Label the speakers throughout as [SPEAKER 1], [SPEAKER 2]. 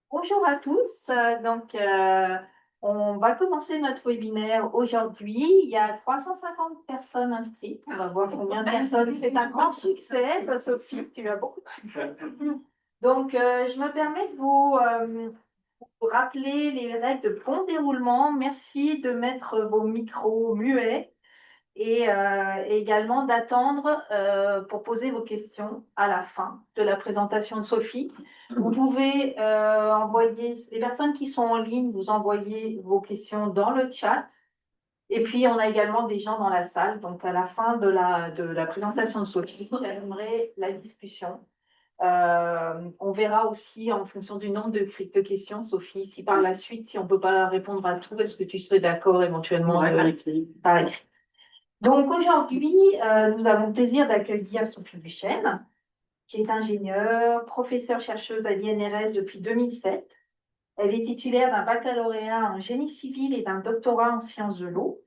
[SPEAKER 1] Bonjour à tous. On va commencer notre webinaire aujourd'hui. Il y a 350 personnes inscrites. On va voir combien de personnes. C'est un grand succès, Sophie. Tu as beaucoup de succès. Je me permets de vous rappeler les règles de bon déroulement. Merci de mettre vos micros muets et également d'attendre pour poser vos questions à la fin de la présentation de Sophie. Vous pouvez envoyer, les personnes qui sont en ligne, vous envoyez vos questions dans le chat. Et puis, on a également des gens dans la salle. Donc, à la fin de la présentation de Sophie, j'aimerais la discussion. On verra aussi en fonction du nombre de questions, Sophie, si par la suite, si on ne peut pas répondre à tout, est-ce que tu serais d'accord éventuellement par écrit. Donc aujourd'hui, nous avons le plaisir d'accueillir Sophie Duchesne, qui est ingénieure, professeure chercheuse à l'INRS depuis 2007. Elle est titulaire d'un baccalauréat en génie civil et d'un doctorat en sciences de l'eau.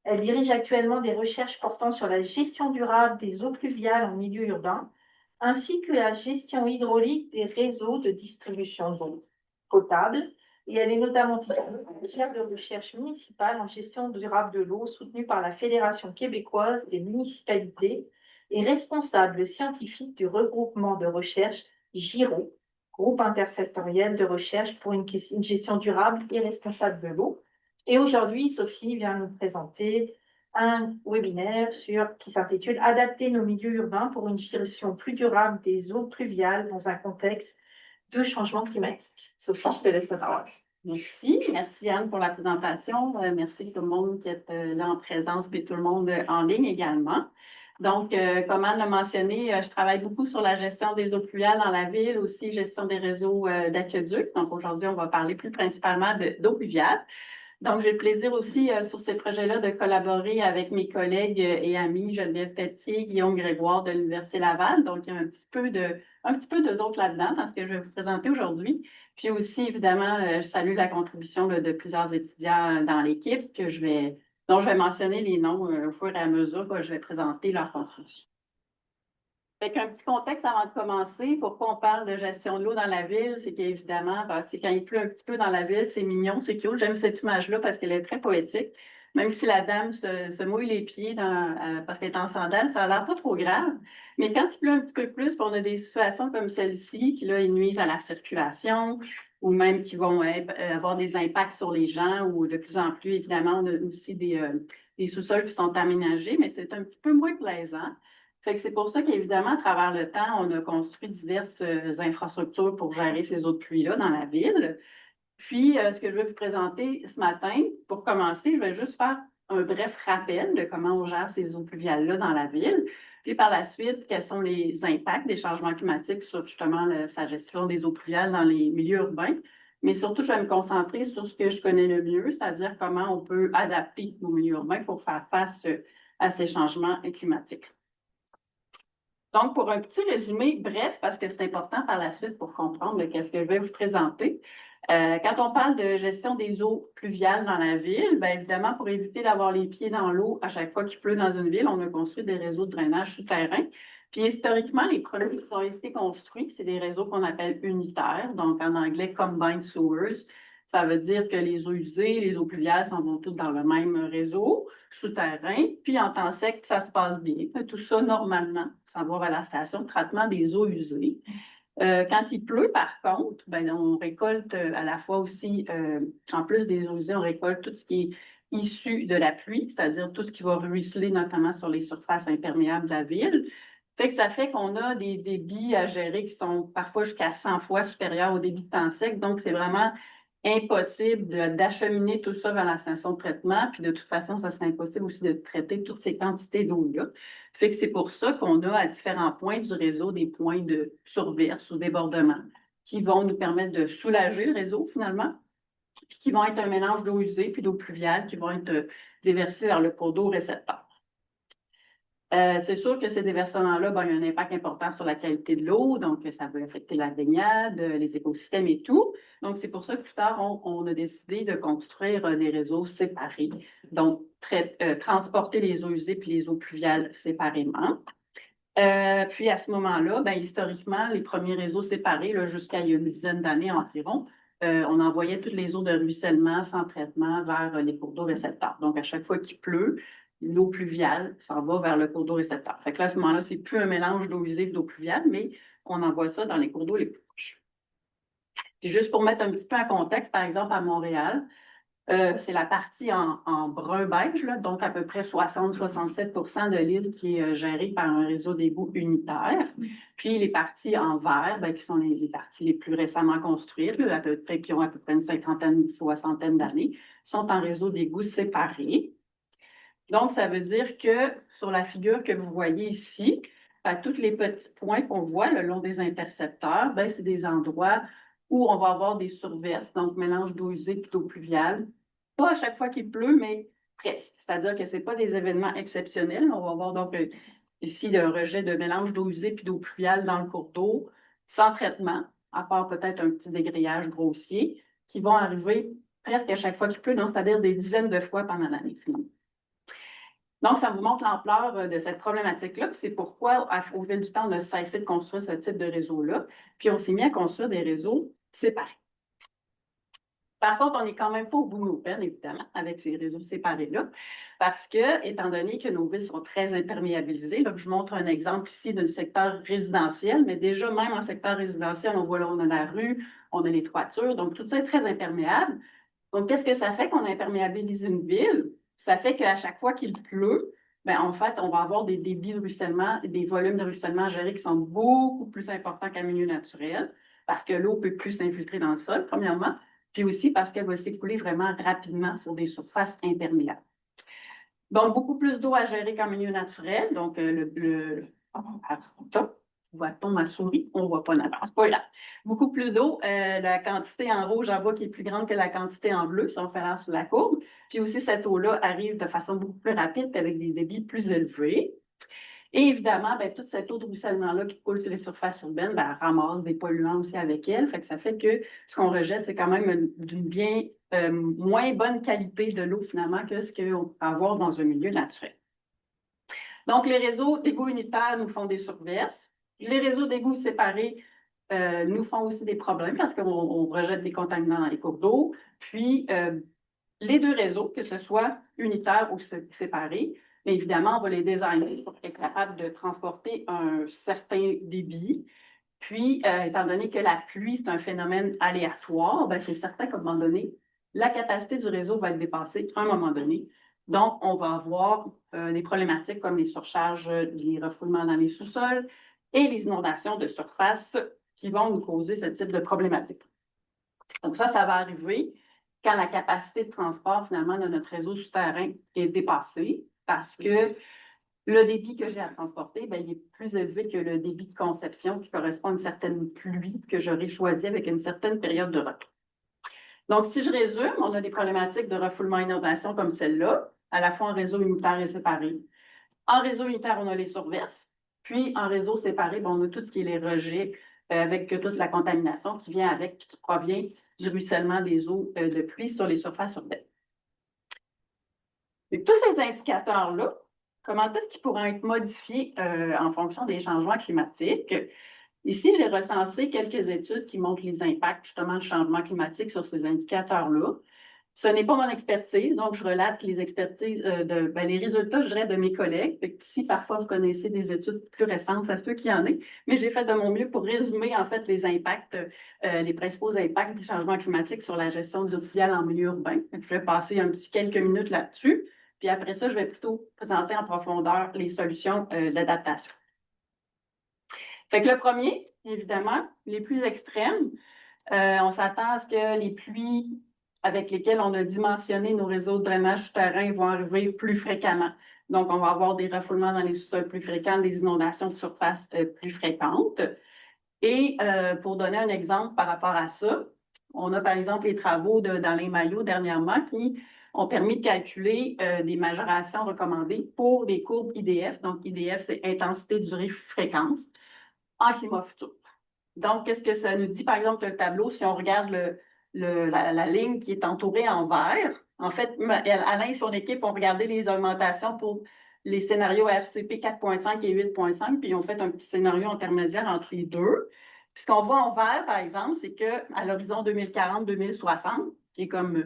[SPEAKER 1] Elle dirige actuellement des recherches portant sur la gestion durable des eaux pluviales en milieu urbain, ainsi que la gestion hydraulique des réseaux de distribution d'eau potable. Et elle est notamment titulaire de recherche municipale en gestion durable de l'eau, soutenue par la Fédération québécoise des municipalités et responsable scientifique du regroupement de recherche GIRO, groupe intersectoriel de recherche pour une gestion durable et responsable de l'eau. Et aujourd'hui, Sophie vient nous présenter un webinaire qui s'intitule Adapter nos milieux urbains pour une gestion plus durable des eaux pluviales dans un contexte de changement climatique. Sophie, je te laisse la parole.
[SPEAKER 2] Merci Anne pour la présentation. Merci tout le monde qui est là en présence, puis tout le monde en ligne également. Donc, comme Anne l'a mentionné, je travaille beaucoup sur la gestion des eaux pluviales dans la ville, aussi gestion des réseaux d'aqueducs. Donc, aujourd'hui, on va parler plus principalement d'eau pluviale. Donc, j'ai le plaisir aussi sur ces projets-là de collaborer avec mes collègues et amis Geneviève Pelletier, Guillaume Grégoire de l'Université Laval. Donc, il y a un petit peu d'eux autres là-dedans dans ce que je vais vous présenter aujourd'hui. Puis aussi, évidemment, je salue la contribution de plusieurs étudiants dans l'équipe dont je vais mentionner les noms au fur et à mesure que je vais présenter leur contribution. Avec un petit contexte avant de commencer, pourquoi on parle de gestion de l'eau dans la ville, c'est qu'évidemment, c'est quand il pleut un petit peu dans la ville, c'est mignon, c'est cute. J'aime cette image-là parce qu'elle est très poétique. Même si la dame se mouille les pieds parce qu'elle est en sandales, ça a l'air pas trop grave. Mais quand il pleut un petit peu plus, puis on a des situations comme celle-ci qui, là, ils nuisent à la circulation ou même qui vont avoir des impacts sur les gens ou de plus en plus, évidemment, on a aussi des sous-sols qui sont aménagés, mais c'est un petit peu moins plaisant. Fait que c'est pour ça qu'évidemment, à travers le temps, on a construit diverses infrastructures pour gérer ces eaux de pluie-là dans la ville. Puis, ce que je vais vous présenter ce matin, pour commencer, je vais juste faire un bref rappel de comment on gère ces eaux pluviales-là dans la ville. Puis, par la suite, quels sont les impacts des changements climatiques sur justement sa gestion des eaux pluviales dans les milieux urbains. Mais surtout, je vais me concentrer sur ce que je connais le mieux, c'est-à-dire comment on peut adapter nos milieux urbains pour faire face à ces changements climatiques. Donc, pour un petit résumé bref, parce que c'est important par la suite pour comprendre qu'est-ce que je vais vous présenter. Quand on parle de gestion des eaux pluviales dans la ville, bien évidemment, pour éviter d'avoir les pieds dans l'eau à chaque fois qu'il pleut dans une ville, on a construit des réseaux de drainage souterrains. Puis historiquement, les produits qui ont été construits, c'est des réseaux qu'on appelle unitaires, donc en anglais combined sewers. Ça veut dire que les eaux usées, les eaux pluviales s'en vont toutes dans le même réseau souterrain, puis en temps sec, ça se passe bien. Tout ça, normalement, ça va à la station de traitement des eaux usées. Quand il pleut, par contre, ben, on récolte à la fois aussi, en plus des eaux usées, on récolte tout ce qui est issu de la pluie, c'est-à-dire tout ce qui va ruisseler, notamment sur les surfaces imperméables de la ville. Fait que ça fait qu'on a des débits à gérer qui sont parfois jusqu'à 100 fois supérieurs au débit de temps sec. Donc, c'est vraiment impossible d'acheminer tout ça vers la station de traitement. Puis de toute façon, ça serait impossible aussi de traiter toutes ces quantités d'eau-là. Fait que c'est pour ça qu'on a à différents points du réseau des points de surverse ou débordement qui vont nous permettre de soulager le réseau finalement, puis qui vont être un mélange d'eau usée puis d'eau pluviale qui vont être déversées vers le cours d'eau récepteur. C'est sûr que ces déversements-là, ben, il y a un impact important sur la qualité de l'eau, donc ça peut affecter la baignade, les écosystèmes et tout. Donc, c'est pour ça que plus tard, on a décidé de construire des réseaux séparés, donc transporter les eaux usées puis les eaux pluviales séparément. Puis à ce moment-là, ben, historiquement, les premiers réseaux séparés, là, jusqu'à il y a une dizaine d'années environ, on envoyait toutes les eaux de ruissellement sans traitement vers les cours d'eau récepteurs. Donc, à chaque fois qu'il pleut, l'eau pluviale s'en va vers le cours d'eau récepteur. Fait que là, à ce moment-là, c'est plus un mélange d'eau usée et d'eau pluviale, mais on envoie ça dans les cours d'eau les plus proches. Puis juste pour mettre un petit peu en contexte, par exemple, à Montréal, c'est la partie en brun-beige, là, donc à peu près 60-67 de l'île qui est gérée par un réseau d'égouts unitaire. Puis les parties en vert, ben, qui sont les parties les plus récemment construites, là, à peu près, qui ont à peu près une cinquantaine, soixantaine d'années, sont en réseau d'égouts séparés. Donc, ça veut dire que sur la figure que vous voyez ici, à tous les petits points qu'on voit le long des intercepteurs, ben, c'est des endroits où on va avoir des surverses, donc mélange d'eau usée et d'eau pluviale. Pas à chaque fois qu'il pleut, mais presque. C'est-à-dire que ce n'est pas des événements exceptionnels. On va avoir donc ici le rejet de mélange d'eau usée puis d'eau pluviale dans le cours d'eau, sans traitement, à part peut-être un petit dégrayage grossier, qui vont arriver presque à chaque fois qu'il pleut, donc c'est-à-dire des dizaines de fois pendant l'année, finalement. Donc, ça vous montre l'ampleur de cette problématique-là. C'est pourquoi, au fil du temps, on a cessé de construire ce type de réseau-là. Puis, on s'est mis à construire des réseaux séparés. Par contre, on n'est quand même pas au bout de nos peines, évidemment, avec ces réseaux séparés-là, parce que, étant donné que nos villes sont très imperméabilisées, là, je montre un exemple ici d'un secteur résidentiel, mais déjà, même en secteur résidentiel, on voit là, on a la rue, on a les toitures, donc tout ça est très imperméable. Donc, qu'est-ce que ça fait qu'on imperméabilise une ville? Ça fait qu'à chaque fois qu'il pleut, bien, en fait, on va avoir des débits de ruissellement, des volumes de ruissellement gérés qui sont beaucoup plus importants qu'un milieu naturel, parce que l'eau ne peut plus s'infiltrer dans le sol, premièrement, puis aussi parce qu'elle va s'écouler vraiment rapidement sur des surfaces imperméables. Donc, beaucoup plus d'eau à gérer qu'en milieu naturel. Donc, voit-on ma souris? On ne voit pas l'avance. C'est pas là. Beaucoup plus d'eau. La quantité en rouge en bas qui est plus grande que la quantité en bleu, si on fait l'air sur la courbe. Puis aussi, cette eau-là arrive de façon beaucoup plus rapide et avec des débits plus élevés. Et évidemment, bien, toute cette eau de ruissellement-là qui coule sur les surfaces urbaines, bien, elle ramasse des polluants aussi avec elle. Fait que ça fait que ce qu'on rejette, c'est quand même d'une bien moins bonne qualité de l'eau finalement que ce qu'on peut avoir dans un milieu naturel. Donc, les réseaux d'égouts unitaires nous font des surverses. Les réseaux d'égouts séparés nous font aussi des problèmes parce qu'on rejette des contaminants dans les cours d'eau. Puis, les deux réseaux, que ce soit unitaires ou séparés, bien évidemment, on va les designer pour être capable de transporter un certain débit. Puis, étant donné que la pluie, c'est un phénomène aléatoire, bien, c'est certain qu'à un moment donné, la capacité du réseau va être dépassée à un moment donné. Donc, on va avoir des problématiques comme les surcharges, les refoulements dans les sous-sols et les inondations de surface qui vont nous causer ce type de problématique. Donc, ça va arriver quand la capacité de transport, finalement, de notre réseau souterrain est dépassée parce que le débit que j'ai à transporter, bien, il est plus élevé que le débit de conception qui correspond à une certaine pluie que j'aurais choisie avec une certaine période de retour. Donc, si je résume, on a des problématiques de refoulement et inondation comme celle-là, à la fois en réseau unitaire et séparé. En réseau unitaire, on a les surverses. Puis, en réseau séparé, bien, on a tout ce qui est les rejets avec toute la contamination qui vient avec, qui provient du ruissellement des eaux de pluie sur les surfaces urbaines. Et tous ces indicateurs-là, comment est-ce qu'ils pourront être modifiés en fonction des changements climatiques? Ici, j'ai recensé quelques études qui montrent les impacts justement du changement climatique sur ces indicateurs-là. Ce n'est pas mon expertise, donc je relate les expertises les résultats, je dirais, de mes collègues. Si parfois vous connaissez des études plus récentes, ça se peut qu'il y en ait, mais j'ai fait de mon mieux pour résumer en fait les impacts, les principaux impacts du changement climatique sur la gestion des eaux pluviales en milieu urbain. Je vais passer un petit quelques minutes là-dessus, puis après ça, je vais plutôt présenter en profondeur les solutions d'adaptation. Fait que le premier, évidemment, les plus extrêmes, on s'attend à ce que les pluies avec lesquelles on a dimensionné nos réseaux de drainage souterrain vont arriver plus fréquemment. Donc, on va avoir des refoulements dans les sous-sols plus fréquents, des inondations de surface plus fréquentes. Et pour donner un exemple par rapport à ça, on a par exemple les travaux d'Alain Maillot dernièrement qui ont permis de calculer des majorations recommandées pour les courbes IDF. Donc, IDF, c'est intensité, durée, fréquence en climat futur. Donc, qu'est-ce que ça nous dit, par exemple, le tableau, si on regarde la ligne qui est entourée en vert, en fait, Alain et son équipe ont regardé les augmentations pour les scénarios RCP 4.5 et 8.5, puis ils ont fait un petit scénario intermédiaire entre les deux. Puis ce qu'on voit en vert, par exemple, c'est qu'à l'horizon 2040-2060, qui est comme,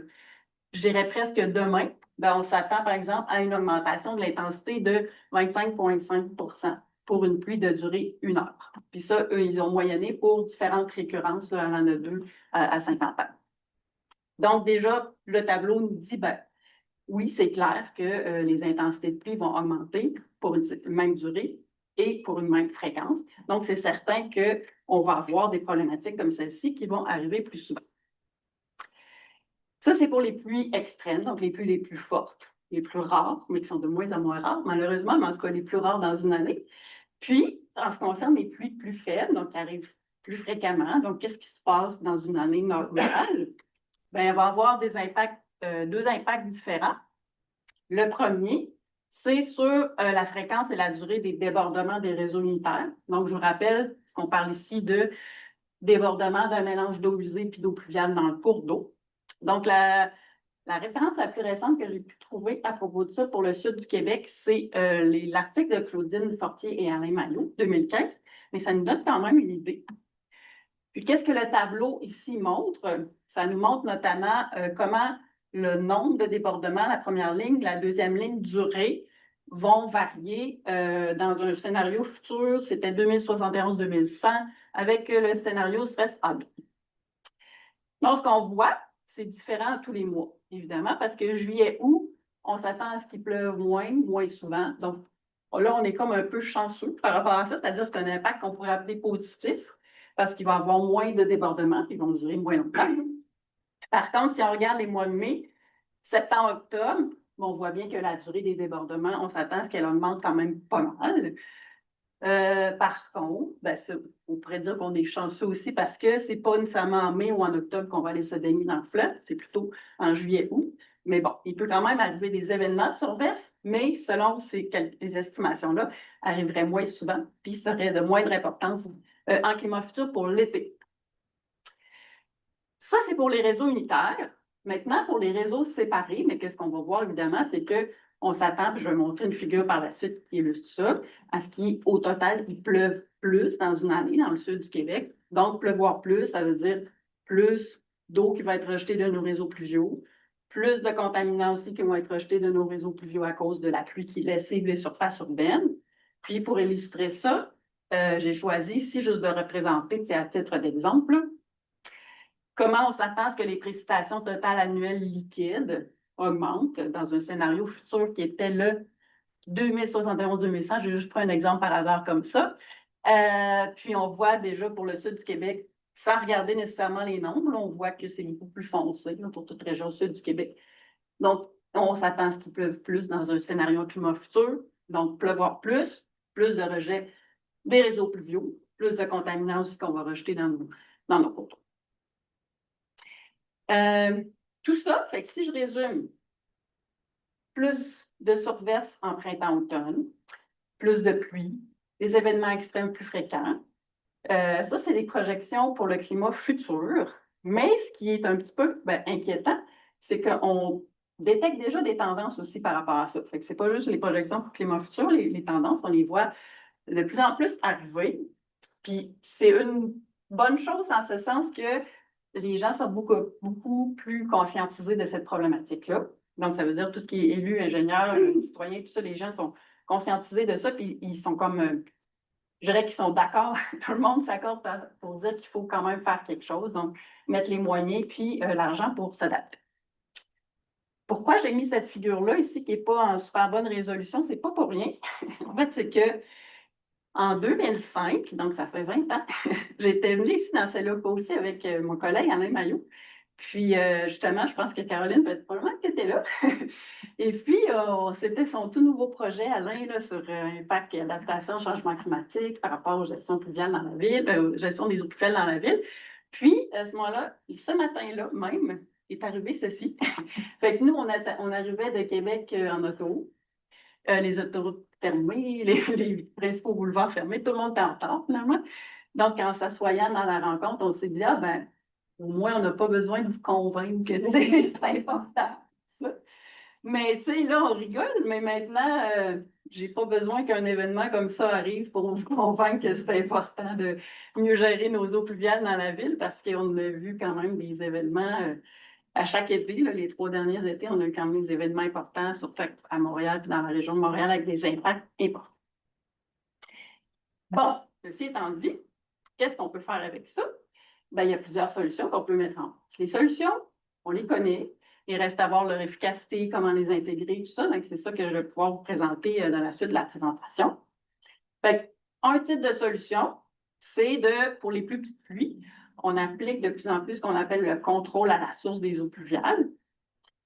[SPEAKER 2] je dirais presque demain, ben on s'attend, par exemple, à une augmentation de l'intensité de 25,5 pour une pluie de durée 1 heure. Puis ça, eux, ils ont moyenné pour différentes récurrences, là, allant de 2 à 50 ans. Donc, déjà, le tableau nous dit, ben, oui, c'est clair que les intensités de pluie vont augmenter pour une même durée et pour une même fréquence. Donc, c'est certain qu'on va avoir des problématiques comme celle-ci qui vont arriver plus souvent. Ça, c'est pour les pluies extrêmes, donc les pluies les plus fortes, les plus rares, mais qui sont de moins en moins rares, malheureusement, mais en tout cas les plus rares dans une année. Puis, en ce qui concerne les pluies plus faibles, donc qui arrivent plus fréquemment, donc qu'est-ce qui se passe dans une année normale? Bien, on va avoir des impacts, deux impacts différents. Le premier, c'est sur la fréquence et la durée des débordements des réseaux unitaires. Donc, je vous rappelle, ce qu'on parle ici de débordement d'un mélange d'eau usée puis d'eau pluviale dans le cours d'eau. Donc, la référence la plus récente que j'ai pu trouver à propos de ça pour le sud du Québec, c'est l'article de Claudine Fortier et Alain Maillot, 2015, mais ça nous donne quand même une idée. Puis, qu'est-ce que le tableau ici montre? Ça nous montre notamment comment le nombre de débordements, la première ligne, la deuxième ligne, durée, vont varier dans un scénario futur, c'était 2071-2100, avec le scénario stress A2. Donc, ce qu'on voit, c'est différent tous les mois, évidemment, parce que juillet-août, on s'attend à ce qu'il pleuve moins souvent. Donc, là, on est comme un peu chanceux par rapport à ça, c'est-à-dire que c'est un impact qu'on pourrait appeler positif, parce qu'il va y avoir moins de débordements, qui vont durer moins longtemps. Par contre, si on regarde les mois de mai, septembre, octobre, on voit bien que la durée des débordements, on s'attend à ce qu'elle augmente quand même pas mal. Par contre, ben, on pourrait dire qu'on est chanceux aussi parce que c'est pas nécessairement en mai ou en octobre qu'on va aller se baigner dans le fleuve, c'est plutôt en juillet-août. Mais bon, il peut quand même arriver des événements de surverse, mais selon ces estimations-là, arriveraient moins souvent, puis seraient de moindre importance en climat futur pour l'été. Ça, c'est pour les réseaux unitaires. Maintenant, pour les réseaux séparés, mais qu'est-ce qu'on va voir évidemment, c'est qu'on s'attend, puis je vais montrer une figure par la suite qui illustre ça, à ce qu'au total, il pleuve plus dans une année dans le sud du Québec. Donc, pleuvoir plus, ça veut dire plus d'eau qui va être rejetée de nos réseaux pluviaux, plus de contaminants aussi qui vont être rejetés de nos réseaux pluviaux à cause de la pluie qui lessive les surfaces urbaines. Puis, pour illustrer ça, j'ai choisi ici juste de représenter, à titre d'exemple, comment on s'attend à ce que les précipitations totales annuelles liquides augmentent dans un scénario futur qui était le 2071-2100. J'ai juste pris un exemple par hasard comme ça. Puis on voit déjà pour le sud du Québec, sans regarder nécessairement les nombres, là, on voit que c'est beaucoup plus foncé là, pour toute région sud du Québec. Donc, on s'attend à ce qu'il pleuve plus dans un scénario climat futur. Donc, pleuvoir plus de rejets des réseaux pluviaux, plus de contaminants aussi qu'on va rejeter dans nos cours d'eau. Tout ça, fait que si je résume, plus de surverse en printemps-automne, plus de pluie, des événements extrêmes plus fréquents. Ça, c'est des projections pour le climat futur. Mais ce qui est un petit peu inquiétant, c'est qu'on détecte déjà des tendances aussi par rapport à ça. Fait que c'est pas juste les projections pour le climat futur, les tendances, on les voit de plus en plus arriver. Puis c'est une bonne chose en ce sens que les gens sont beaucoup plus conscientisés de cette problématique-là. Donc, ça veut dire tout ce qui est élu, ingénieur, citoyen, tout ça, les gens sont conscientisés de ça, puis ils sont comme, je dirais qu'ils sont d'accord, tout le monde s'accorde pour dire qu'il faut quand même faire quelque chose, donc mettre les moyens puis l'argent pour s'adapter. Pourquoi j'ai mis cette figure-là ici qui n'est pas en super bonne résolution? C'est pas pour rien. En fait, c'est que en 2005, donc ça fait 20 ans, j'étais venue ici dans ces locaux aussi avec mon collègue Alain Maillot. Puis justement, je pense que Caroline peut être probablement que tu étais là. Et puis, c'était son tout nouveau projet, Alain, là, sur impact et adaptation au changement climatique par rapport aux gestions pluviales dans la ville, gestion des eaux pluviales dans la ville. Puis, à ce moment-là, ce matin-là même, est arrivé ceci. Fait que nous, on arrivait de Québec en auto. Les autoroutes fermées, les principaux boulevards fermés, tout le monde était en retard, finalement. Donc, en s'assoyant dans la rencontre, on s'est dit, ah ben, au moins, on n'a pas besoin de vous convaincre que c'est important. Ça. Mais, tu sais, là, on rigole, mais maintenant, J'ai pas besoin qu'un événement comme ça arrive pour vous convaincre que c'est important de mieux gérer nos eaux pluviales dans la ville parce qu'on a vu quand même des événements à chaque été, là, les 3 derniers étés, on a eu quand même des événements importants, surtout à Montréal et dans la région de Montréal avec des impacts importants. Bon, ceci étant dit, qu'est-ce qu'on peut faire avec ça? Ben, il y a plusieurs solutions qu'on peut mettre en place. Les solutions, on les connaît. Il reste à voir leur efficacité, comment les intégrer, tout ça. Donc, c'est ça que je vais pouvoir vous présenter dans la suite de la présentation. Fait, un type de solution, c'est pour les plus petites pluies, on applique de plus en plus ce qu'on appelle le contrôle à la source des eaux pluviales.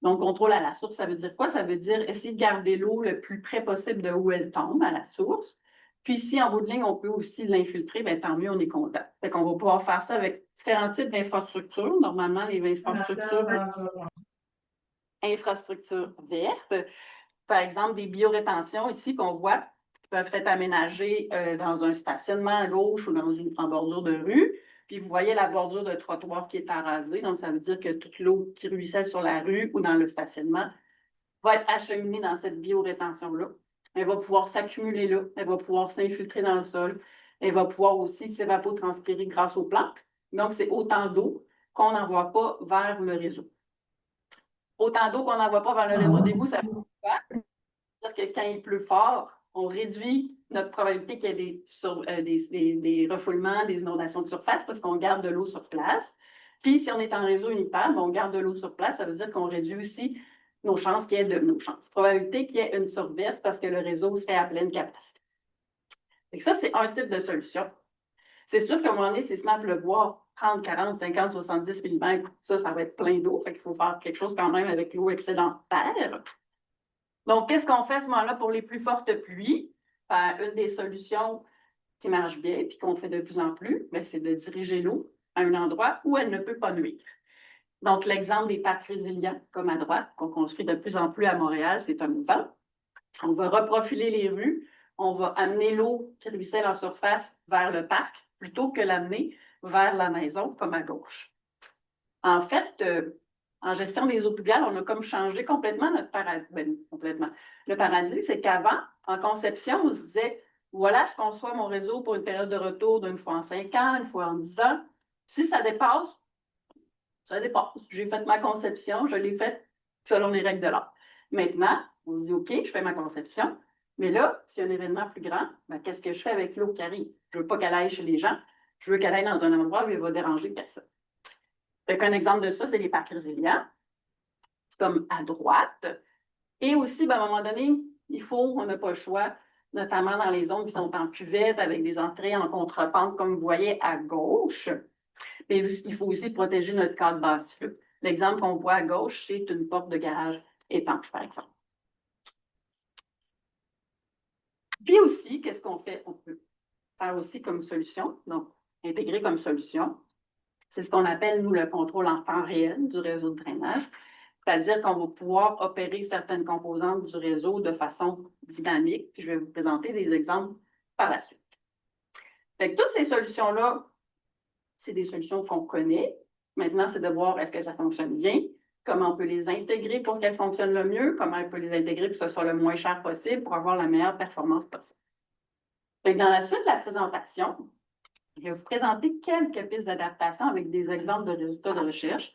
[SPEAKER 2] Donc, contrôle à la source, ça veut dire quoi? Ça veut dire essayer de garder l'eau le plus près possible de où elle tombe, à la source. Puis, si en bout de ligne, on peut aussi l'infiltrer, bien, tant mieux, on est content. Fait qu'on va pouvoir faire ça avec différents types d'infrastructures. Normalement, les infrastructures vertes, par exemple, des biorétentions ici qu'on voit qui peuvent être aménagées dans un stationnement à gauche ou en bordure de rue. Puis vous voyez la bordure de trottoir qui est arasée. Donc, ça veut dire que toute l'eau qui ruisselle sur la rue ou dans le stationnement va être acheminée dans cette biorétention-là. Elle va pouvoir s'accumuler là. Elle va pouvoir s'infiltrer dans le sol. Elle va pouvoir aussi s'évapotranspirer grâce aux plantes. Donc, c'est autant d'eau qu'on n'envoie pas vers le réseau. Autant d'eau qu'on n'envoie pas vers le réseau d'égouts, ça veut dire que quand il pleut fort, on réduit notre probabilité qu'il y ait des refoulements, des inondations de surface parce qu'on garde de l'eau sur place. Puis, si on est en réseau unitaire, on garde de l'eau sur place, ça veut dire qu'on réduit aussi nos chances qu'il y ait probabilité qu'il y ait une surverse parce que le réseau serait à pleine capacité. Et ça, c'est un type de solution. C'est sûr qu'à un moment donné, c'est se met à pleuvoir 30, 40, 50, 70 mm. Ça va être plein d'eau. Fait qu'il faut faire quelque chose quand même avec l'eau excédentaire. Donc, qu'est-ce qu'on fait à ce moment-là pour les plus fortes pluies? Une des solutions qui marche bien et qu'on fait de plus en plus, c'est de diriger l'eau à un endroit où elle ne peut pas nuire. Donc, l'exemple des parcs résilients, comme à droite, qu'on construit de plus en plus à Montréal, c'est un exemple. On va reprofiler les rues, on va amener l'eau qui ruisselle en surface vers le parc plutôt que l'amener vers la maison, comme à gauche. En fait, en gestion des eaux pluviales, on a comme changé complètement notre paradigme. Complètement. Le paradigme, c'est qu'avant, en conception, on se disait, voilà, je conçois mon réseau pour une période de retour d'une fois en 5 ans, une fois en 10 ans. Si ça dépasse, ça dépasse. J'ai fait ma conception, je l'ai faite selon les règles de l'art. Maintenant, on se dit, OK, je fais ma conception, mais là, s'il y a un événement plus grand, qu'est-ce que je fais avec l'eau qui arrive? Je ne veux pas qu'elle aille chez les gens, je veux qu'elle aille dans un endroit où elle va déranger personne. Un exemple de ça, c'est les parcs résilients, comme à droite. Et aussi, à un moment donné, on n'a pas le choix, notamment dans les zones qui sont en cuvette avec des entrées en contrepente, comme vous voyez à gauche. Mais il faut aussi protéger notre cadre bâtiment. L'exemple qu'on voit à gauche, c'est une porte de garage étanche, par exemple. Puis aussi, qu'est-ce qu'on fait? On peut faire aussi comme solution, donc intégrer comme solution. C'est ce qu'on appelle, nous, le contrôle en temps réel du réseau de drainage. C'est-à-dire qu'on va pouvoir opérer certaines composantes du réseau de façon dynamique. Puis je vais vous présenter des exemples par la suite. Fait que toutes ces solutions-là, c'est des solutions qu'on connaît. Maintenant, c'est de voir est-ce que ça fonctionne bien, comment on peut les intégrer pour qu'elles fonctionnent le mieux, comment on peut les intégrer pour que ce soit le moins cher possible pour avoir la meilleure performance possible. Fait que dans la suite de la présentation, je vais vous présenter quelques pistes d'adaptation avec des exemples de résultats de recherche.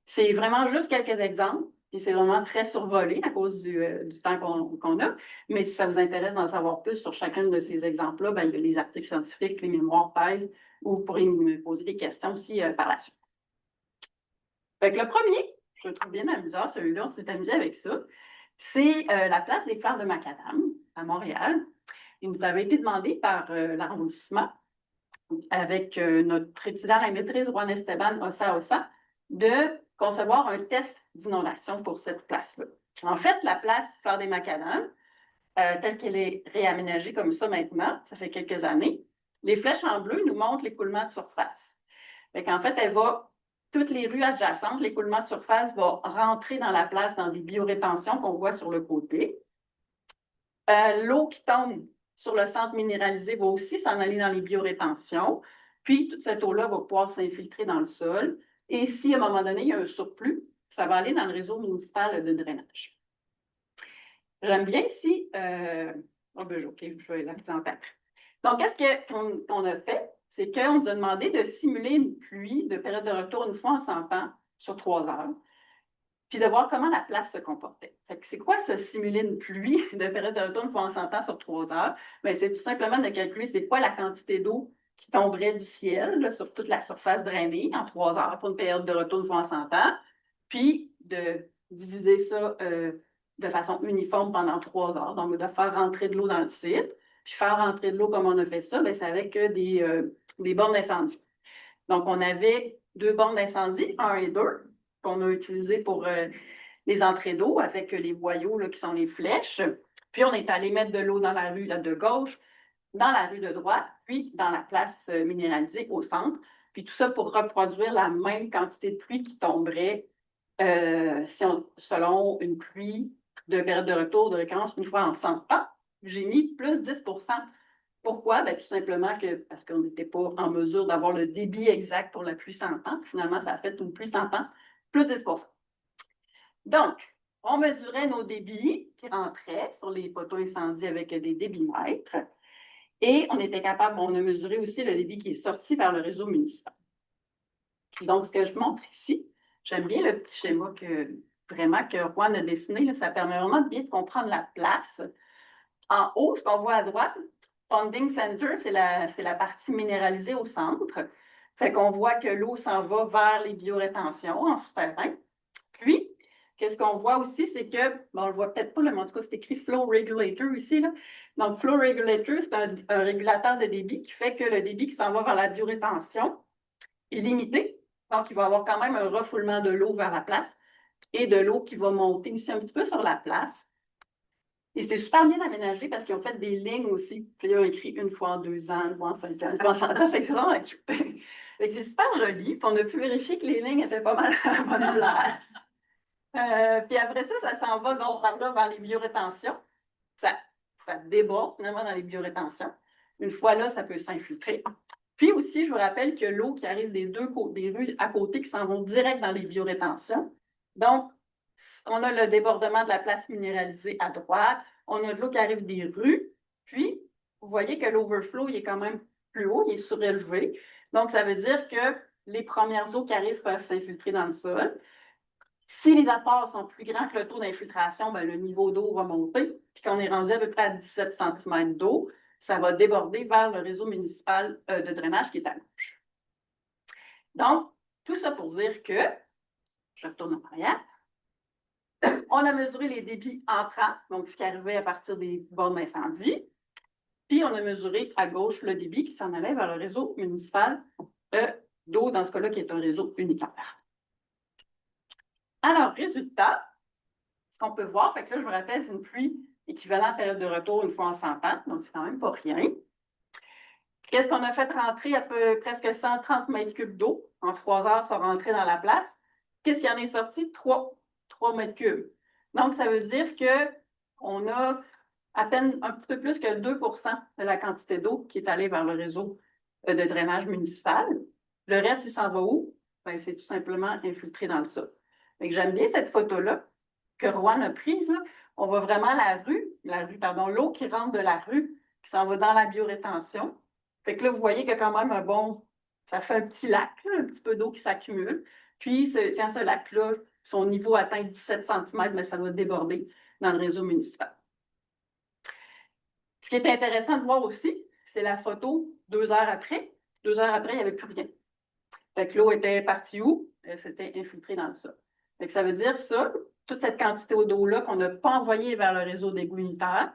[SPEAKER 2] C'est vraiment juste quelques exemples, et c'est vraiment très survolé à cause du temps qu'on a. Mais si ça vous intéresse d'en savoir plus sur chacun de ces exemples-là, il y a les articles scientifiques, les mémoires thèses, où vous pourrez me poser des questions aussi par la suite. Fait que le premier, je le trouve bien amusant, celui-là, on s'est amusé avec ça, c'est la place des fleurs de macadam à Montréal. Il nous avait été demandé par l'arrondissement, avec notre étudiant à maîtrise, Juan Esteban Ossa, de concevoir un test d'inondation pour cette place-là. En fait, la place Fleur des Macadam, telle qu'elle est réaménagée comme ça maintenant, ça fait quelques années, les flèches en bleu nous montrent l'écoulement de surface. En fait, toutes les rues adjacentes, l'écoulement de surface va rentrer dans la place dans des biorétentions qu'on voit sur le côté. L'eau qui tombe sur le centre minéralisé va aussi s'en aller dans les biorétentions. Puis, toute cette eau-là va pouvoir s'infiltrer dans le sol. Et si, à un moment donné, il y a un surplus, ça va aller dans le réseau municipal de drainage. J'aime bien ici OK, je vais la présenter après. Donc, qu'est-ce qu'on a fait? C'est qu'on nous a demandé de simuler une pluie de période de retour une fois en 100 ans sur 3 heures, puis de voir comment la place se comportait. Fait que c'est quoi ça, simuler une pluie de période de retour une fois en 100 ans sur 3 heures? Bien, c'est tout simplement de calculer c'est quoi la quantité d'eau qui tomberait du ciel là, sur toute la surface drainée en 3 heures pour une période de retour une fois en 100 ans, puis de diviser ça de façon uniforme pendant 3 heures. Donc, de faire rentrer de l'eau dans le site. Puis faire rentrer de l'eau, comme on a fait ça, c'est avec des bornes d'incendie. Donc, on avait 2 bornes d'incendie, 1 et 2, qu'on a utilisées pour les entrées d'eau avec les boyaux là, qui sont les flèches. Puis, on est allé mettre de l'eau dans la rue de gauche, dans la rue de droite, puis dans la place minéralisée au centre. Puis tout ça pour reproduire la même quantité de pluie qui tomberait selon une pluie de période de retour de récurrence une fois en 100 ans. J'ai mis plus 10 Pourquoi? Bien, tout simplement parce qu'on n'était pas en mesure d'avoir le débit exact pour la pluie 100 ans. Finalement, ça a fait une pluie 100 ans, plus 10 Donc, on mesurait nos débits qui rentraient sur les poteaux incendies avec des débitmètres. Et on était capable, on a mesuré aussi le débit qui est sorti vers le réseau municipal. Donc, ce que je montre ici, j'aime bien le petit schéma que Juan a dessiné. Là, ça permet vraiment de bien comprendre la place. En haut, ce qu'on voit à droite, Ponding Center, c'est la partie minéralisée au centre. Fait qu'on voit que l'eau s'en va vers les biorétentions en souterrain. Puis, qu'est-ce qu'on voit aussi, c'est que, bon, on ne le voit peut-être pas, mais en tout cas, c'est écrit Flow Regulator ici. Là. Donc, Flow Regulator, c'est un régulateur de débit qui fait que le débit qui s'en va vers la biorétention est limité. Donc, il va y avoir quand même un refoulement de l'eau vers la place et de l'eau qui va monter aussi un petit peu sur la place. Et c'est super bien aménagé parce qu'ils ont fait des lignes aussi. Puis ils ont écrit une fois en 2 ans, une fois en 5 ans, une fois en 100 ans. Fait que c'est vraiment cute. C'est super joli. Puis on a pu vérifier que les lignes étaient pas mal à la bonne place. Puis après ça, ça s'en va donc par là vers les biorétentions. Ça déborde finalement dans les biorétentions. Une fois là, ça peut s'infiltrer. Puis aussi, je vous rappelle que l'eau qui arrive des rues à côté qui s'en vont direct dans les biorétentions. Donc, on a le débordement de la place minéralisée à droite. On a de l'eau qui arrive des rues. Puis, vous voyez que l'overflow, il est quand même plus haut, il est surélevé. Donc, ça veut dire que les premières eaux qui arrivent peuvent s'infiltrer dans le sol. Si les apports sont plus grands que le taux d'infiltration, bien, le niveau d'eau va monter. Puis qu'on est rendu à peu près à 17 cm d'eau, ça va déborder vers le réseau municipal de drainage qui est à gauche. Donc, tout ça pour dire que, je retourne en arrière, on a mesuré les débits entrants, donc ce qui arrivait à partir des bornes d'incendie, puis on a mesuré à gauche le débit qui s'en allait vers le réseau municipal d'eau, dans ce cas-là, qui est un réseau unitaire. Alors, résultat, ce qu'on peut voir, fait que là, je vous rappelle, c'est une pluie équivalente à période de retour une fois en 100 ans, donc c'est quand même pas rien. Qu'est-ce qu'on a fait rentrer presque 130 mètres cubes d'eau en 3 heures sont rentrés dans la place? Qu'est-ce qui en est sorti? 3 mètres cubes. Donc, ça veut dire qu'on a à peine un petit peu plus que 2 de la quantité d'eau qui est allée vers le réseau de drainage municipal. Le reste, il s'en va où? Bien, c'est tout simplement infiltré dans le sol. J'aime bien cette photo-là que Juan a prise. Là. On voit vraiment l'eau qui rentre de la rue, qui s'en va dans la biorétention. Fait que là, vous voyez qu'il y a quand même ça fait un petit lac, là, un petit peu d'eau qui s'accumule. Puis, quand ce lac-là, son niveau atteint 17 cm, mais ça va déborder dans le réseau municipal. Ce qui est intéressant de voir aussi, c'est la photo 2 heures après. 2 heures après, il n'y avait plus rien. Fait que l'eau était partie où? C'était infiltré dans le sol. Fait que ça veut dire ça, toute cette quantité d'eau-là qu'on n'a pas envoyée vers le réseau d'égouts unitaires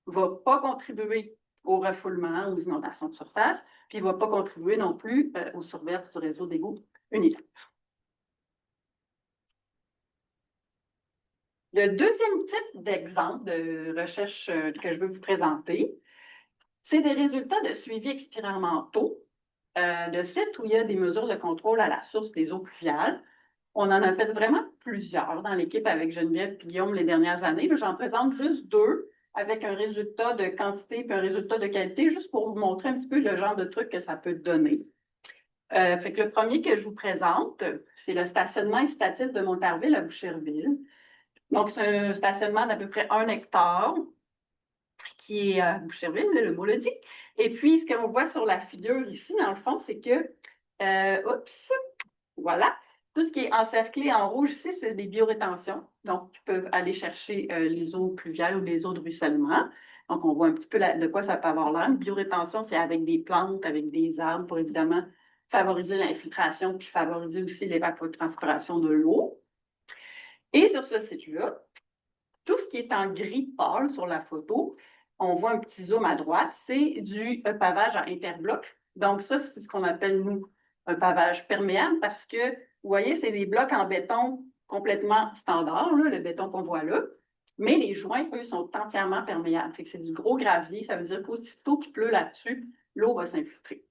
[SPEAKER 2] ne va pas contribuer au refoulement, aux inondations de surface, puis il ne va pas contribuer non plus aux surverses du réseau d'égouts unitaires. Le deuxième type d'exemple de recherche que je veux vous présenter, c'est des résultats de suivi expérimentaux de sites où il y a des mesures de contrôle à la source des eaux pluviales. On en a fait vraiment plusieurs dans l'équipe avec Geneviève et Guillaume les dernières années. J'en présente juste 2 avec un résultat de quantité et un résultat de qualité, juste pour vous montrer un petit peu le genre de truc que ça peut donner. Fait que le premier que je vous présente, c'est le stationnement incitatif de Montarville à Boucherville. Donc, c'est un stationnement d'à peu près 1 hectare qui est à Boucherville, le mot le dit. Et puis, ce qu'on voit sur la figure ici, dans le fond, c'est que, voilà, tout ce qui est encerclé en rouge ici, c'est des biorétentions. Donc, ils peuvent aller chercher les eaux pluviales ou les eaux de ruissellement. Donc, on voit un petit peu de quoi ça peut avoir l'air. Une biorétention, c'est avec des plantes, avec des arbres, pour évidemment favoriser l'infiltration puis favoriser aussi l'évapotranspiration de l'eau. Et sur ce site-là, tout ce qui est en gris pâle sur la photo, on voit un petit zoom à droite, c'est du pavage en interbloc. Donc, ça, c'est ce qu'on appelle, nous, un pavage perméable parce que, vous voyez, c'est des blocs en béton complètement standard, là, le béton qu'on voit là, mais les joints, eux, sont entièrement perméables. Fait que c'est du gros gravier, ça veut dire qu'aussitôt qu'il pleut là-dessus, l'eau va s'infiltrer.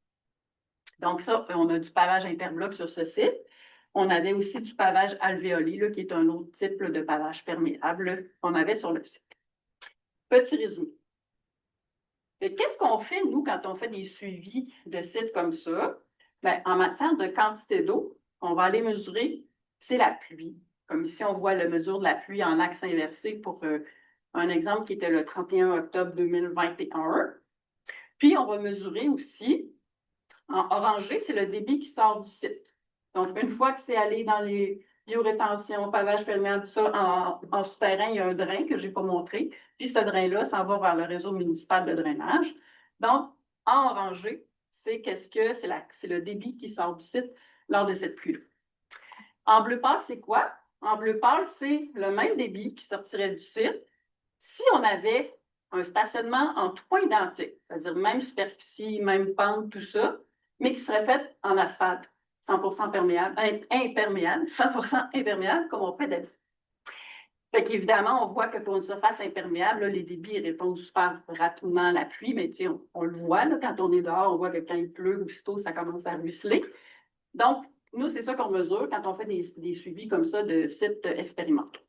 [SPEAKER 2] Donc, ça, on a du pavage interbloc sur ce site. On avait aussi du pavage alvéolé, là, qui est un autre type de pavage perméable qu'on avait sur le site. Petit résumé. Qu'est-ce qu'on fait, nous, quand on fait des suivis de sites comme ça? Bien, en matière de quantité d'eau, on va aller mesurer, c'est la pluie. Comme ici, on voit la mesure de la pluie en axe inversé pour un exemple qui était le 31 octobre 2021. Puis, on va mesurer aussi, en orangé, c'est le débit qui sort du site. Donc, une fois que c'est allé dans les biorétentions, pavage perméable, tout ça, en souterrain, il y a un drain que je n'ai pas montré. Puis ce drain-là s'en va vers le réseau municipal de drainage. Donc, en orangé, c'est c'est le débit qui sort du site lors de cette pluie-là. En bleu pâle, c'est quoi? En bleu pâle, c'est le même débit qui sortirait du site si on avait un stationnement en tout point identique, c'est-à-dire même superficie, même pente, tout ça, mais qui serait fait en asphalte, 100% imperméable, 100% imperméable, comme on fait d'habitude. Fait qu'évidemment, on voit que pour une surface imperméable, là, les débits répondent super rapidement à la pluie, mais on le voit là, quand on est dehors, on voit que quand il pleut, aussitôt, ça commence à ruisseler. Donc, nous, c'est ça qu'on mesure quand on fait des suivis comme ça de sites expérimentaux.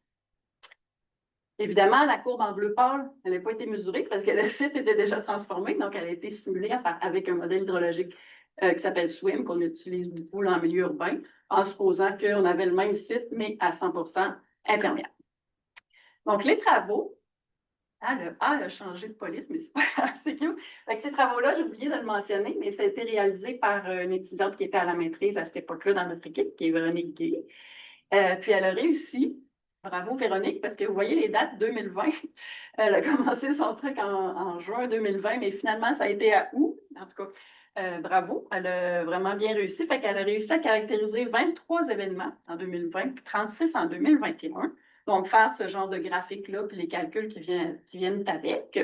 [SPEAKER 2] Évidemment, la courbe en bleu pâle, elle n'a pas été mesurée parce que le site était déjà transformé, donc elle a été simulée avec un modèle hydrologique qui s'appelle SWIM, qu'on utilise beaucoup là, en milieu urbain, en supposant qu'on avait le même site, mais à 100% imperméable. Donc, les travaux, le A a changé de police, mais c'est pas grave, c'est cute. Fait ces travaux-là, j'ai oublié de le mentionner, mais ça a été réalisé par une étudiante qui était à la maîtrise à cette époque-là dans notre équipe, qui est Véronique Gay. Puis elle a réussi. Bravo Véronique, parce que vous voyez les dates 2020. Elle a commencé son truc en juin 2020, mais finalement, ça a été à août. En tout cas, bravo. Elle a vraiment bien réussi. Fait qu'elle a réussi à caractériser 23 événements en 2020, puis 36 en 2021. Donc, faire ce genre de graphique-là, puis les calculs qui viennent avec.